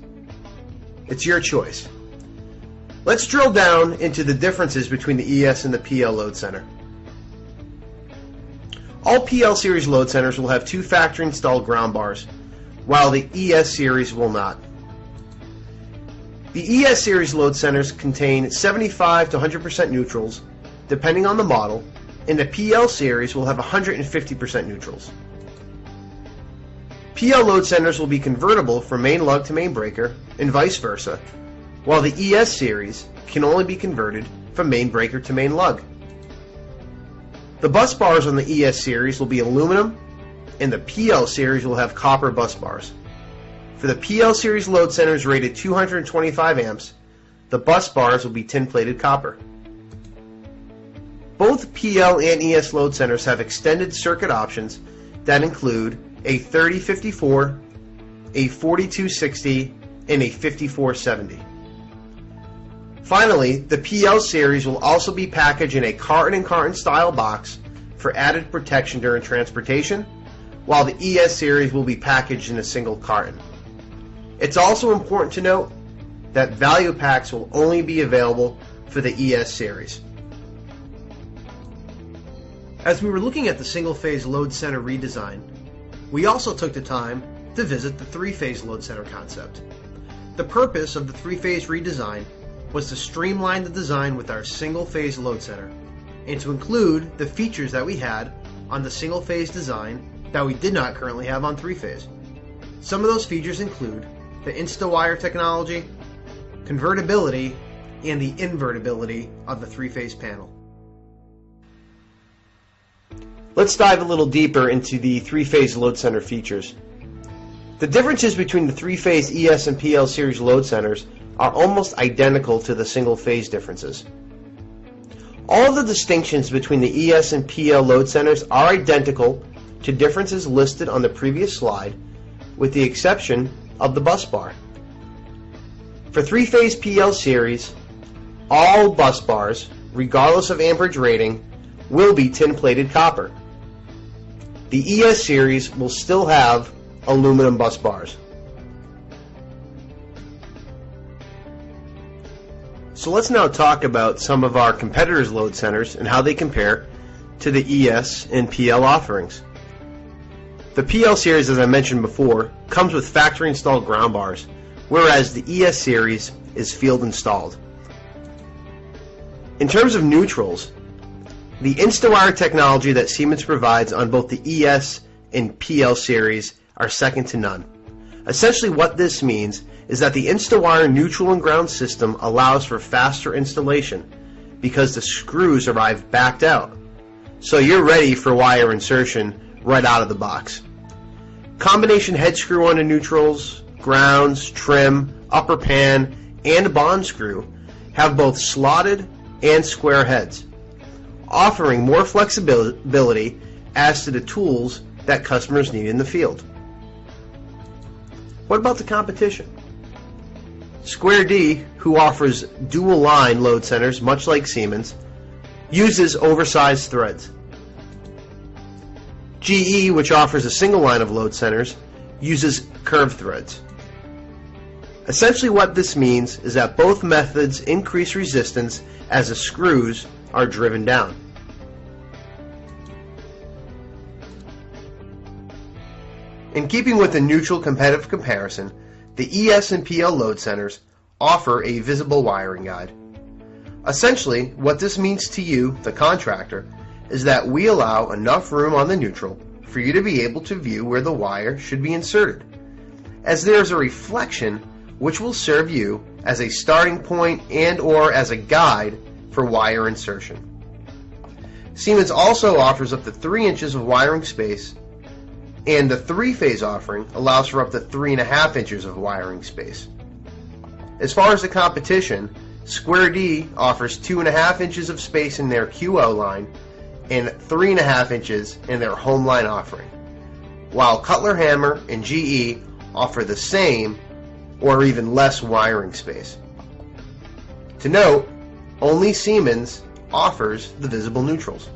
It's your choice. Let's drill down into the differences between the ES and the PL load center. All PL series load centers will have 2 factory installed ground bars, while the ES series will not. The ES series load centers contain 75 to 100% neutrals, depending on the model, and the PL series will have 150% neutrals. PL load centers will be convertible from main lug to main breaker, and vice versa, while the ES series can only be converted from main breaker to main lug. The bus bars on the ES series will be aluminum, and the PL series will have copper bus bars. For the PL series load centers rated 225 amps, the bus bars will be tin-plated copper. Both PL and ES load centers have extended circuit options that include a 3054, a 4260, and a 5470. Finally, the PL series will also be packaged in a carton-and-carton style box for added protection during transportation, while the ES series will be packaged in a single carton. It's also important to note that value packs will only be available for the ES series. As we were looking at the single-phase load center redesign, we also took the time to visit the three-phase load center concept. The purpose of the three-phase redesign was to streamline the design with our single-phase load center and to include the features that we had on the single-phase design that we did not currently have on three-phase. Some of those features include the InstaWire technology, convertibility, and the invertibility of the three-phase panel. Let's dive a little deeper into the three-phase load center features. The differences between the three-phase ES and PL series load centers are almost identical to the single-phase differences. All of the distinctions between the ES and PL load centers are identical to differences listed on the previous slide, with the exception of the bus bar. For three-phase PL series, all bus bars, regardless of amperage rating, will be tin-plated copper. The ES series will still have aluminum bus bars. So let's now talk about some of our competitors' load centers and how they compare to the ES and PL offerings. The PL series, as I mentioned before, comes with factory installed ground bars, whereas the ES series is field installed. In terms of neutrals, the InstaWire technology that Siemens provides on both the ES and PL series are second to none. Essentially what this means is that the InstaWire neutral and ground system allows for faster installation because the screws arrive backed out, so you're ready for wire insertion right out of the box. Combination head screw on the neutrals, grounds, trim, upper pan, and bond screw have both slotted and square heads, offering more flexibility as to the tools that customers need in the field. What about the competition? Square D, who offers dual line load centers much like Siemens, uses oversized threads. GE, which offers a single line of load centers, uses curved threads. Essentially what this means is that both methods increase resistance as the screws are driven down. In keeping with the neutral competitive comparison, the ES and PL load centers offer a visible wiring guide. Essentially, what this means to you, the contractor, is that we allow enough room on the neutral for you to be able to view where the wire should be inserted, as there is a reflection which will serve you as a starting point and/or as a guide for wire insertion. Siemens also offers up to 3 inches of wiring space, and the three-phase offering allows for up to 3.5 inches of wiring space. As far as the competition, Square D offers 2.5 inches of space in their QO line and 3.5 inches in their home line offering, while Cutler Hammer and GE offer the same or even less wiring space. To note, only Siemens offers the visible neutrals.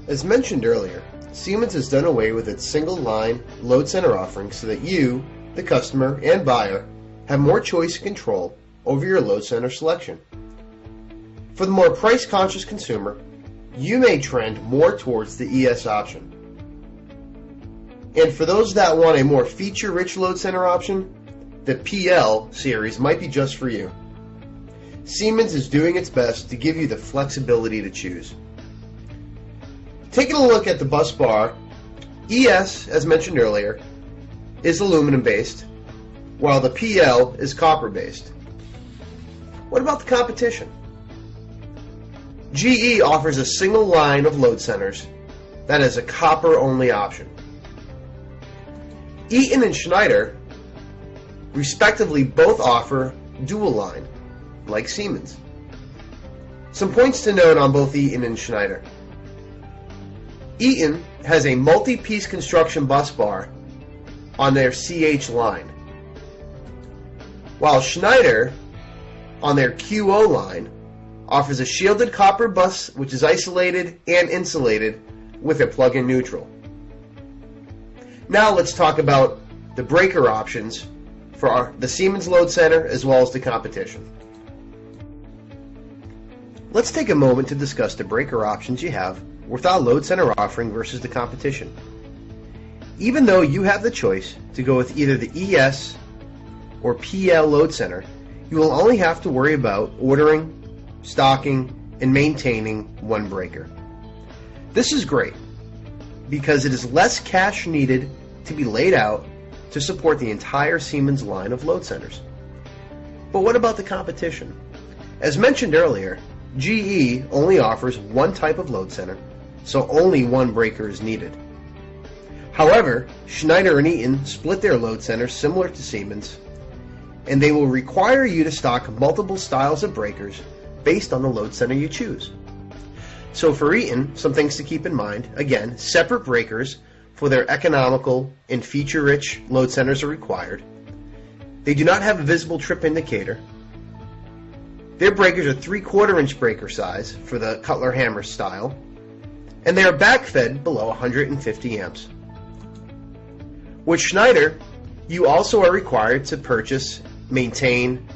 As mentioned earlier, Siemens has done away with its single-line load center offering so that you, the customer and buyer, have more choice and control over your load center selection. For the more price-conscious consumer, you may trend more towards the ES option. And for those that want a more feature-rich load center option, the PL series might be just for you. Siemens is doing its best to give you the flexibility to choose. Taking a look at the bus bar, ES, as mentioned earlier, is aluminum based, while the PL is copper-based. What about the competition? GE offers a single line of load centers that is a copper-only option. Eaton and Schneider, respectively, both offer dual line, like Siemens. Some points to note on both Eaton and Schneider. Eaton has a multi-piece construction bus bar on their CH line, while Schneider, on their QO line, offers a shielded copper bus which is isolated and insulated with a plug-in neutral. Now let's talk about the breaker options for the Siemens load center as well as the competition. Let's take a moment to discuss the breaker options you have with our load center offering versus the competition. Even though you have the choice to go with either the ES or PL load center, you will only have to worry about ordering, stocking, and maintaining one breaker. This is great because it is less cash needed to be laid out to support the entire Siemens line of load centers. But what about the competition? As mentioned earlier, GE only offers one type of load center, so only one breaker is needed. However, Schneider and Eaton split their load centers similar to Siemens, and they will require you to stock multiple styles of breakers based on the load center you choose. So for Eaton, some things to keep in mind. Again, separate breakers for their economical and feature-rich load centers are required. They do not have a visible trip indicator. Their breakers are 3/4 inch breaker size for the Cutler Hammer style, and they are backfed below 150 amps. With Schneider, you also are required to purchase, maintain,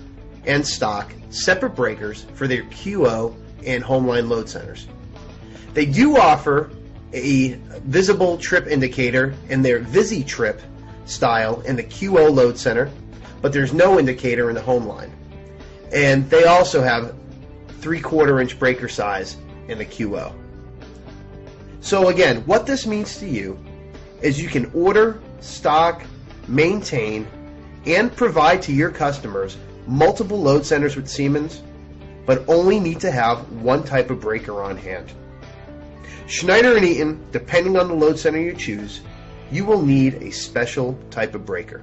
and stock separate breakers for their QO and Homeline load centers. They do offer a visible trip indicator in their VisiTrip style in the QO load center, but there's no indicator in the Homeline. And they also have 3/4 inch breaker size in the QO. So again, what this means to you is you can order, stock, maintain, and provide to your customers multiple load centers with Siemens, but only need to have one type of breaker on hand. Schneider and Eaton, depending on the load center you choose, you will need a special type of breaker.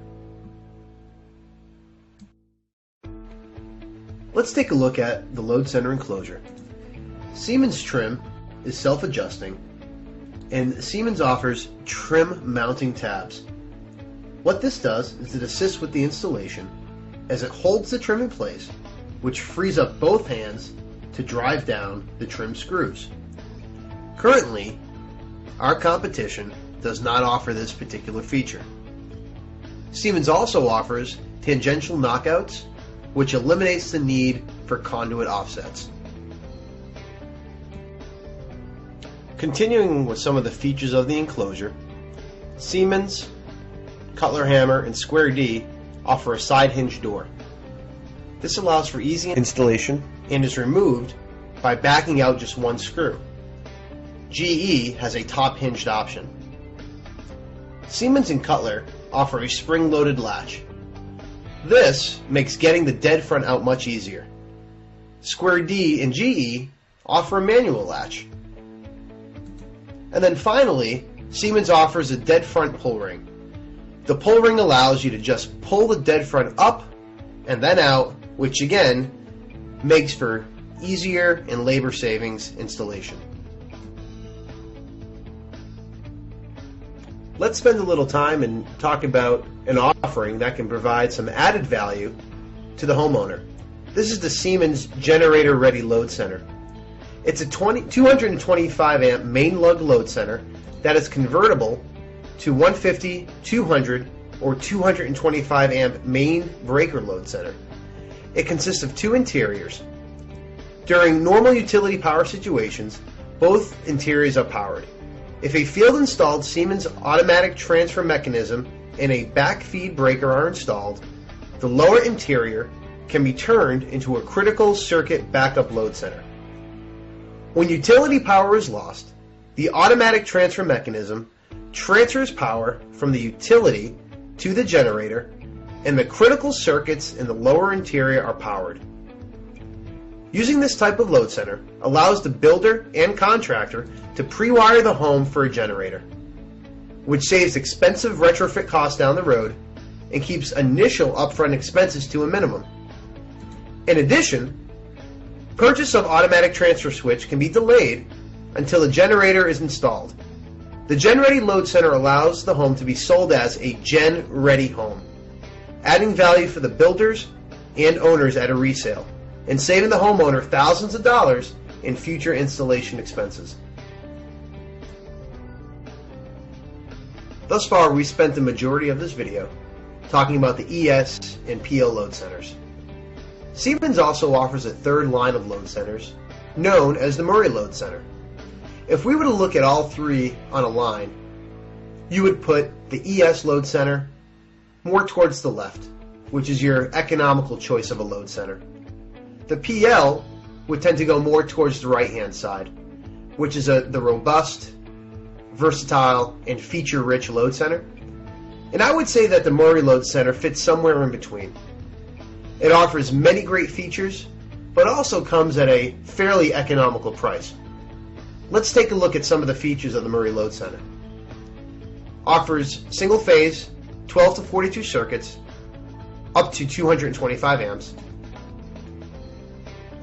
Let's take a look at the load center enclosure. Siemens trim is self-adjusting, and Siemens offers trim mounting tabs. What this does is it assists with the installation as it holds the trim in place, which frees up both hands to drive down the trim screws. Currently, our competition does not offer this particular feature. Siemens also offers tangential knockouts, which eliminates the need for conduit offsets. Continuing with some of the features of the enclosure, Siemens, Cutler Hammer, and Square D offer a side hinge door. This allows for easy installation and is removed by backing out just one screw. GE has a top hinged option. Siemens and Cutler offer a spring-loaded latch. This makes getting the dead front out much easier. Square D and GE offer a manual latch. And then finally, Siemens offers a dead front pull ring. The pull ring allows you to just pull the dead front up and then out, which again makes for easier and labor savings installation. Let's spend a little time and talk about an offering that can provide some added value to the homeowner. This is the Siemens Generator Ready Load Center. It's a 225 amp main lug load center that is convertible to 150, 200, or 225 amp main breaker load center. It consists of two interiors. During normal utility power situations, both interiors are powered. If a field-installed Siemens automatic transfer mechanism and a backfeed breaker are installed, the lower interior can be turned into a critical circuit backup load center. When utility power is lost, the automatic transfer mechanism transfers power from the utility to the generator and the critical circuits in the lower interior are powered. Using this type of load center allows the builder and contractor to pre-wire the home for a generator, which saves expensive retrofit costs down the road and keeps initial upfront expenses to a minimum. In addition, purchase of automatic transfer switch can be delayed until the generator is installed. The Gen-Ready Load Center allows the home to be sold as a Gen-Ready home, adding value for the builders and owners at a resale, and saving the homeowner thousands of dollars in future installation expenses. Thus far, we spent the majority of this video talking about the ES and PL load centers. Siemens also offers a third line of load centers, known as the Murray Load Center. If we were to look at all three on a line, you would put the ES load center more towards the left, which is your economical choice of a load center. The PL would tend to go more towards the right-hand side, which is the robust, versatile, and feature-rich load center. And I would say that the Murray Load Center fits somewhere in between. It offers many great features, but also comes at a fairly economical price. Let's take a look at some of the features of the Murray Load Center. Offers single-phase 12 to 42 circuits, up to 225 amps.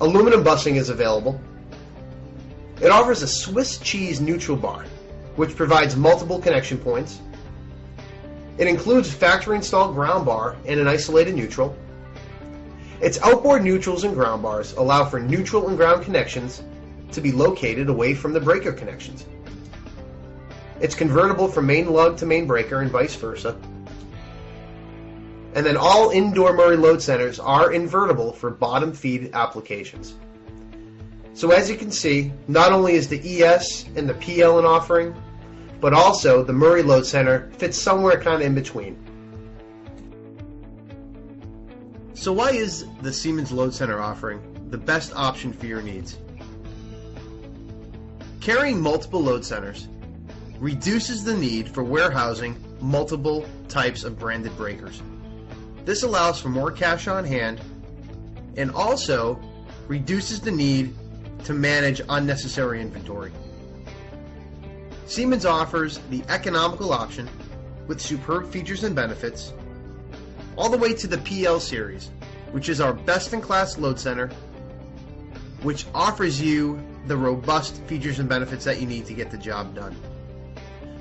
Aluminum busing is available. It offers a Swiss cheese neutral bar, which provides multiple connection points. It includes factory installed ground bar and an isolated neutral. Its outboard neutrals and ground bars allow for neutral and ground connections to be located away from the breaker connections. It's convertible from main lug to main breaker and vice versa. And then all indoor Murray load centers are invertible for bottom feed applications. So as you can see, not only is the ES and the PL an offering, but also the Murray Load Center fits somewhere kind of in between. So why is the Siemens Load Center offering the best option for your needs? Carrying multiple load centers reduces the need for warehousing multiple types of branded breakers. This allows for more cash on hand and also reduces the need to manage unnecessary inventory. Siemens offers the economical option with superb features and benefits, all the way to the PL series, which is our best-in-class load center, which offers you the robust features and benefits that you need to get the job done.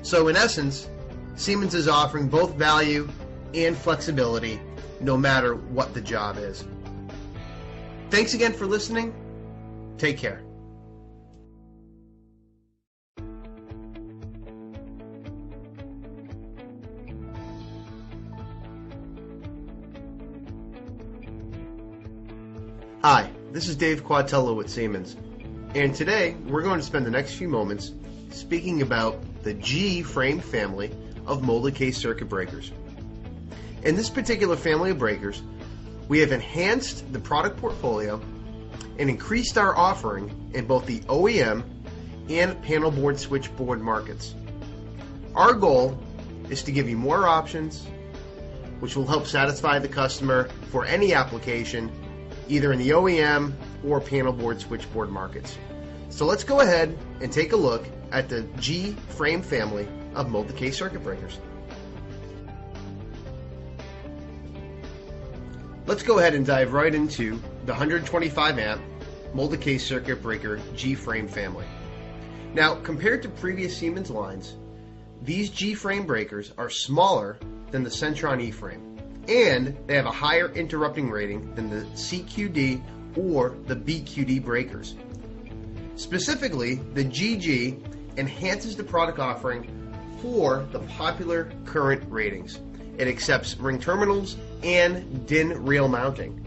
So in essence, Siemens is offering both value and flexibility no matter what the job is. Thanks again for listening. Take care. Hi, this is Dave Quatello with Siemens, and today we're going to spend the next few moments speaking about the G-frame family of molded case circuit breakers. In this particular family of breakers, we have enhanced the product portfolio and increased our offering in both the OEM and panel board switchboard markets. Our goal is to give you more options, which will help satisfy the customer for any application, either in the OEM or panel board switchboard markets. So let's go ahead and take a look at the G-frame family of molded case circuit breakers. Let's go ahead and dive right into the 125 amp molded case circuit breaker G-frame family. Now, compared to previous Siemens lines, these G-frame breakers are smaller than the Centron E-frame, and they have a higher interrupting rating than the CQD or the BQD breakers. Specifically, the GG enhances the product offering for the popular current ratings. It accepts ring terminals and DIN rail mounting.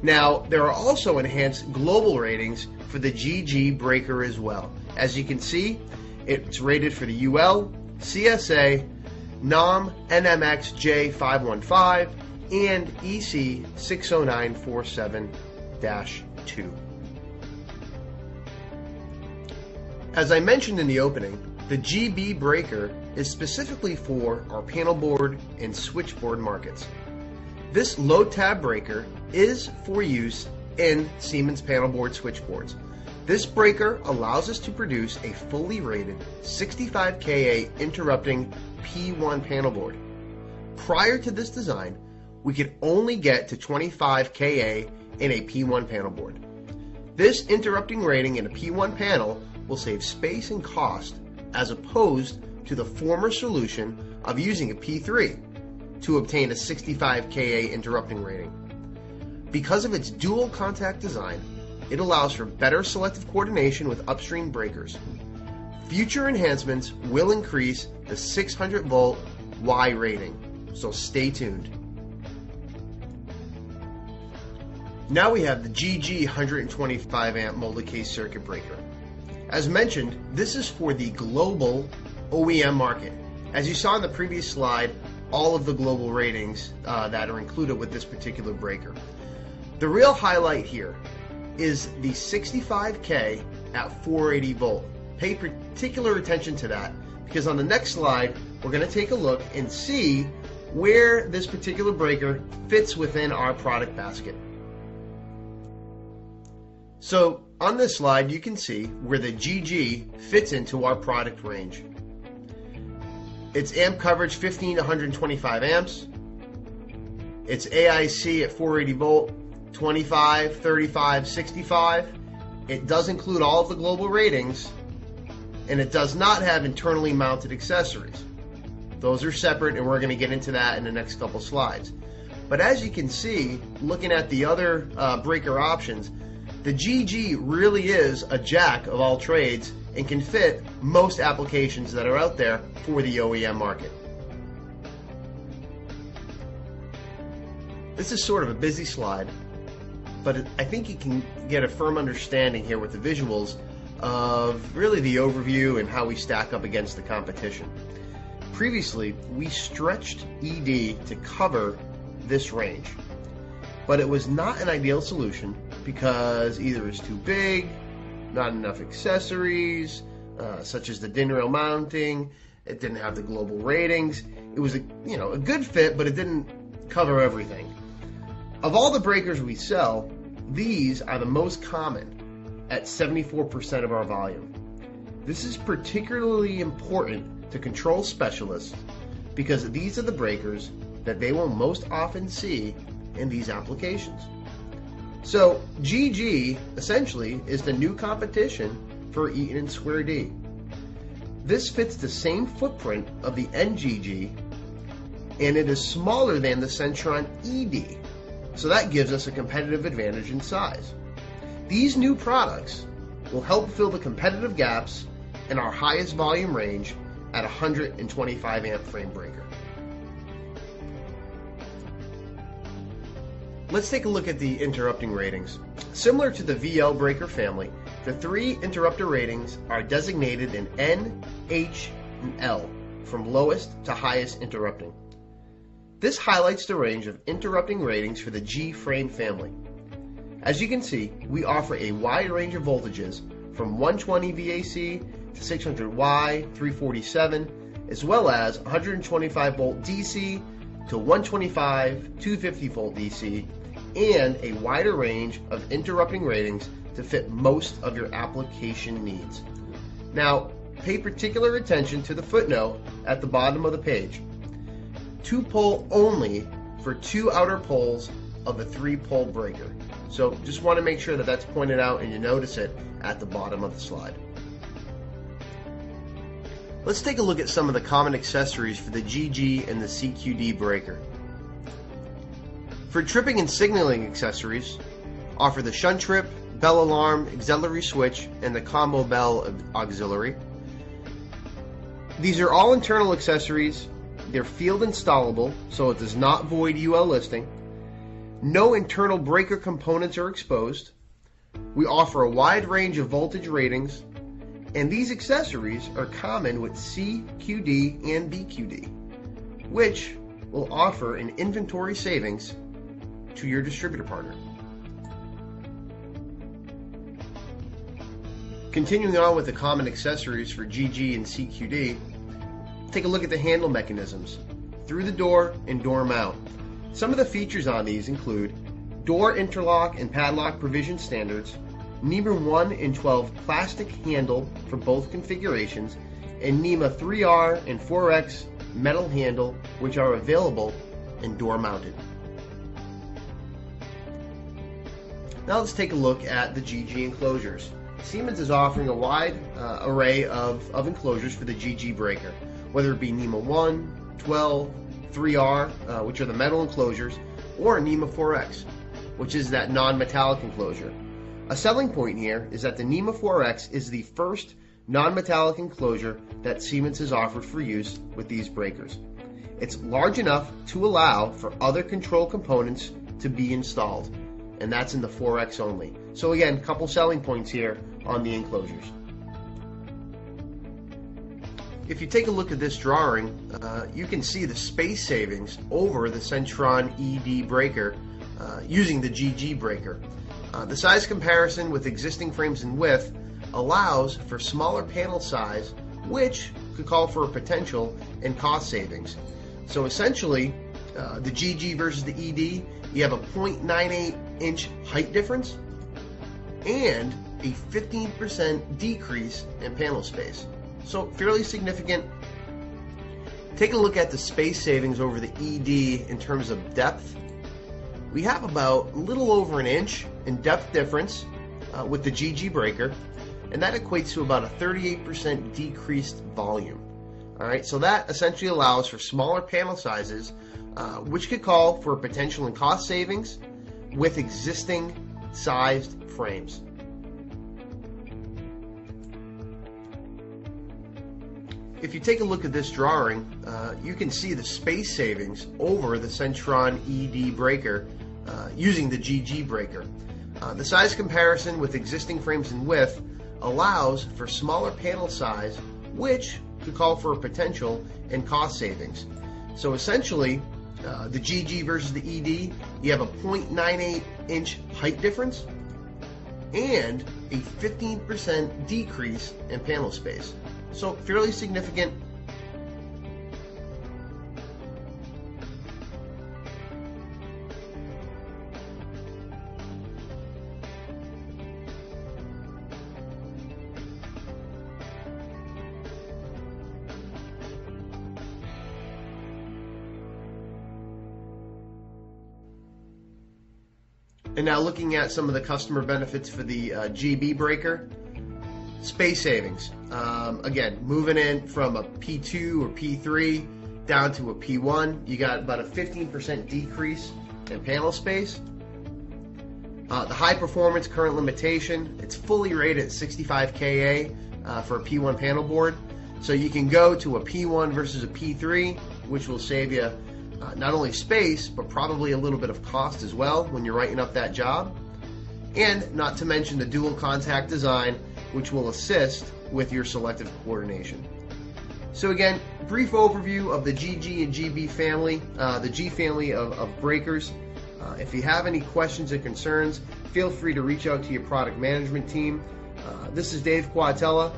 Now, there are also enhanced global ratings for the GG breaker as well. As you can see, it's rated for the UL, CSA, NOM, NMX J515, and EC 60947-2. As I mentioned in the opening, the GB breaker is specifically for our panel board and switchboard markets. This load tab breaker is for use in Siemens panel board switchboards. This breaker allows us to produce a fully rated 65 kA interrupting P1 panel board. Prior to this design, we could only get to 25 kA in a P1 panel board. This interrupting rating in a P1 panel will save space and cost as opposed to the former solution of using a P3 to obtain a 65 kA interrupting rating. Because of its dual contact design, it allows for better selective coordination with upstream breakers. Future enhancements will increase the 600 volt Y rating, so stay tuned. Now we have the GG 125 amp molded case circuit breaker. As mentioned, this is for the global OEM market. As you saw in the previous slide, all of the global ratings that are included with this particular breaker. The real highlight here is the 65K at 480 volt. Pay particular attention to that because on the next slide we're going to take a look and see where this particular breaker fits within our product basket. So on this slide you can see where the GG fits into our product range. Its amp coverage 15 to 125 amps. Its AIC at 480 volt, 25, 35, 65. It does include all of the global ratings, and it does not have internally mounted accessories. Those are separate, and we're going to get into that in the next couple slides. But as you can see, looking at the other breaker options, the GG really is a jack of all trades and can fit most applications that are out there for the OEM market. This is sort of a busy slide, but I think you can get a firm understanding here with the visuals of really the overview and how we stack up against the competition. Previously, we stretched ED to cover this range, but it was not an ideal solution because either it's too big, not enough accessories, such as the DIN rail mounting, it didn't have the global ratings. It was a good fit, but it didn't cover everything. Of all the breakers we sell, these are the most common at 74% of our volume. This is particularly important to control specialists because these are the breakers that they will most often see in these applications. So GG essentially is the new competition for Eaton and Square D. This fits the same footprint of the NGG and it is smaller than the Centron ED. So that gives us a competitive advantage in size. These new products will help fill the competitive gaps in our highest volume range at 125 amp frame breaker. Let's take a look at the interrupting ratings. Similar to the VL breaker family, the three interrupter ratings are designated in N, H, and L, from lowest to highest interrupting. This highlights the range of interrupting ratings for the G frame family. As you can see, we offer a wide range of voltages from 120 VAC to 600Y, 347, as well as 125 volt DC to 125, 250 volt DC, and a wider range of interrupting ratings to fit most of your application needs. Now, pay particular attention to the footnote at the bottom of the page. 2-pole only for 2 outer poles of the 3-pole breaker. So just want to make sure that that's pointed out and you notice it at the bottom of the slide. Let's take a look at some of the common accessories for the GG and the CQD breaker. For tripping and signaling accessories, offer the shunt trip, bell alarm, auxiliary switch, and the combo bell auxiliary. These are all internal accessories. They're field installable, so it does not void UL listing. No internal breaker components are exposed. We offer a wide range of voltage ratings, and these accessories are common with CQD and BQD, which will offer an inventory savings to your distributor partner. Continuing on with the common accessories for GG and CQD, take a look at the handle mechanisms, through the door and door mount. Some of the features on these include door interlock and padlock provision standards, NEMA 1 in 12 plastic handle for both configurations, and NEMA 3R and 4X metal handle, which are available and door mounted. Now let's take a look at the GG enclosures. Siemens is offering a wide array of enclosures for the GG breaker, whether it be NEMA 1, 12, 3R, which are the metal enclosures, or NEMA 4X, which is that non-metallic enclosure. A selling point here is that the NEMA 4X is the first non-metallic enclosure that Siemens has offered for use with these breakers. It's large enough to allow for other control components to be installed, and that's in the 4X only. So again, couple selling points here on the enclosures. If you take a look at this drawing, you can see the space savings over the Centron ED breaker using the GG breaker. The size comparison with existing frames and width allows for smaller panel size, which could call for a potential and cost savings. So essentially, the GG versus the ED, you have a 0.98 inch height difference and a 15% decrease in panel space. So fairly significant. Take a look at the space savings over the ED in terms of depth. We have about a little over an inch in depth difference with the GG breaker, and that equates to about a 38% decreased volume. All right, so that essentially allows for smaller panel sizes, which could call for potential and cost savings with existing sized frames. If you take a look at this drawing, you can see the space savings over the Centron ED breaker using the GG breaker. The size comparison with existing frames and width allows for smaller panel size, which could call for a potential and cost savings. So essentially, the GG versus the ED, you have a 0.98 inch height difference and a 15% decrease in panel space. So fairly significant. And now looking at some of the customer benefits for the GB breaker. Space savings. Again, moving in from a P2 or P3 down to a P1, you got about a 15% decrease in panel space. The high performance current limitation, it's fully rated at 65 kA for a P1 panel board. So you can go to a P1 versus a P3, which will save you not only space, but probably a little bit of cost as well when you're writing up that job. And not to mention the dual contact design, which will assist with your selective coordination. So again, brief overview of the GG and GB family, the G family of breakers. If you have any questions or concerns, feel free to reach out to your product management team. This is Dave Quatella,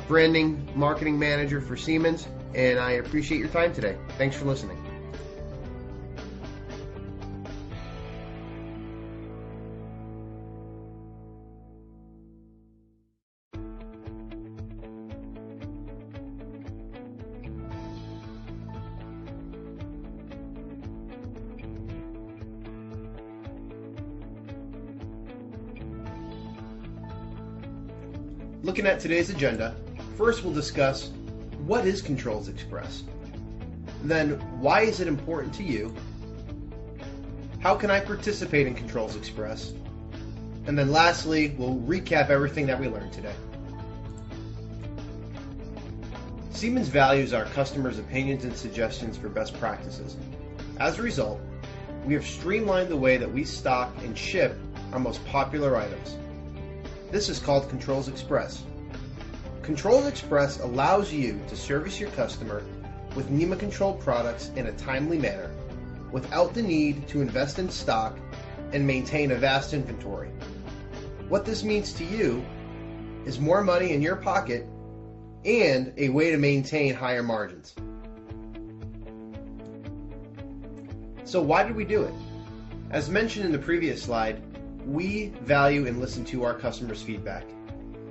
Branding Marketing Manager for Siemens, and I appreciate your time today. Thanks for listening. Looking at today's agenda, first we'll discuss what is Controls Express. Then, why is it important to you? How can I participate in Controls Express? And then lastly, we'll recap everything that we learned today. Siemens values our customers' opinions and suggestions for best practices. As a result, we have streamlined the way that we stock and ship our most popular items. This is called Controls Express. Controls Express allows you to service your customer with NEMA control products in a timely manner without the need to invest in stock and maintain a vast inventory. What this means to you is more money in your pocket and a way to maintain higher margins. So why did we do it? As mentioned in the previous slide, we value and listen to our customers' feedback.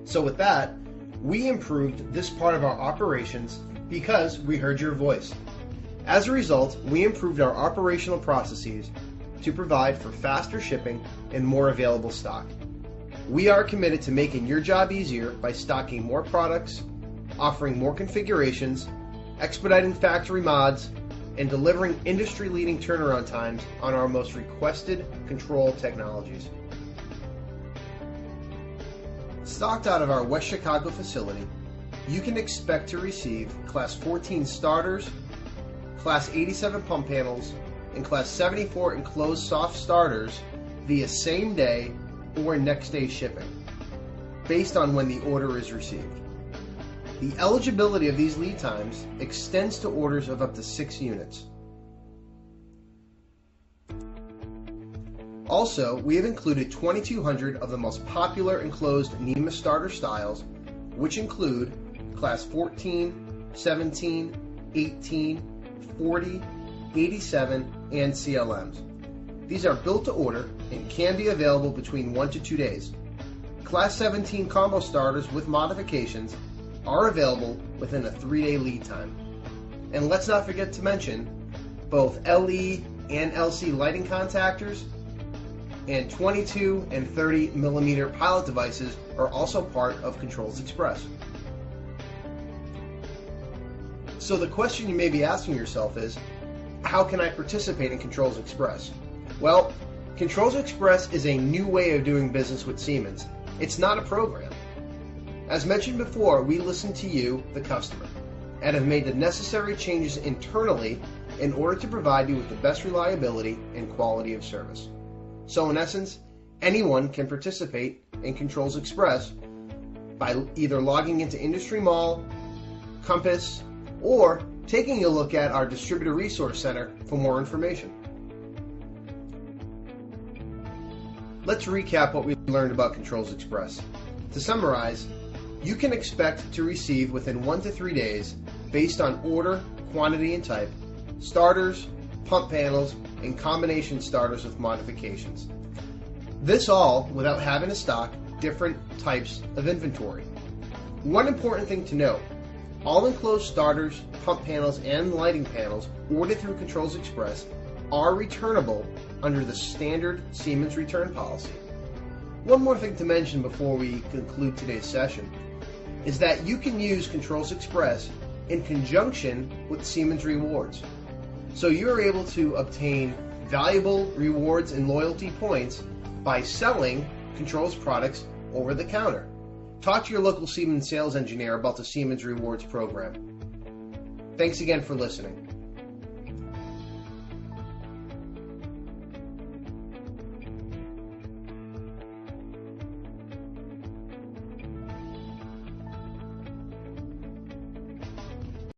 So with that, we improved this part of our operations because we heard your voice. As a result, we improved our operational processes to provide for faster shipping and more available stock. We are committed to making your job easier by stocking more products, offering more configurations, expediting factory mods, and delivering industry-leading turnaround times on our most requested control technologies. Stocked out of our West Chicago facility, you can expect to receive Class 14 starters, Class 87 pump panels, and Class 74 enclosed soft starters via same day or next day shipping, based on when the order is received. The eligibility of these lead times extends to orders of up to 6 units. Also, we have included 2,200 of the most popular enclosed NEMA starter styles, which include Class 14, 17, 18, 40, 87, and CLMs. These are built to order and can be available between 1 to 2 days. Class 17 combo starters with modifications are available within a 3-day lead time. And let's not forget to mention both LE and LC lighting contactors and 22 and 30 millimeter pilot devices are also part of Controls Express. So the question you may be asking yourself is, how can I participate in Controls Express? Well, Controls Express is a new way of doing business with Siemens. It's not a program. As mentioned before, we listen to you, the customer, and have made the necessary changes internally in order to provide you with the best reliability and quality of service. So in essence, anyone can participate in Controls Express by either logging into Industry Mall, Compass, or taking a look at our Distributor Resource Center for more information. Let's recap what we learned about Controls Express. To summarize, you can expect to receive within 1 to 3 days, based on order, quantity, and type, starters, pump panels, and combination starters with modifications. This all without having to stock different types of inventory. One important thing to note, all enclosed starters, pump panels, and lighting panels ordered through Controls Express are returnable under the standard Siemens return policy. One more thing to mention before we conclude today's session is that you can use Controls Express in conjunction with Siemens Rewards. So you're able to obtain valuable rewards and loyalty points by selling Controls products over the counter. Talk to your local Siemens sales engineer about the Siemens Rewards program. Thanks again for listening.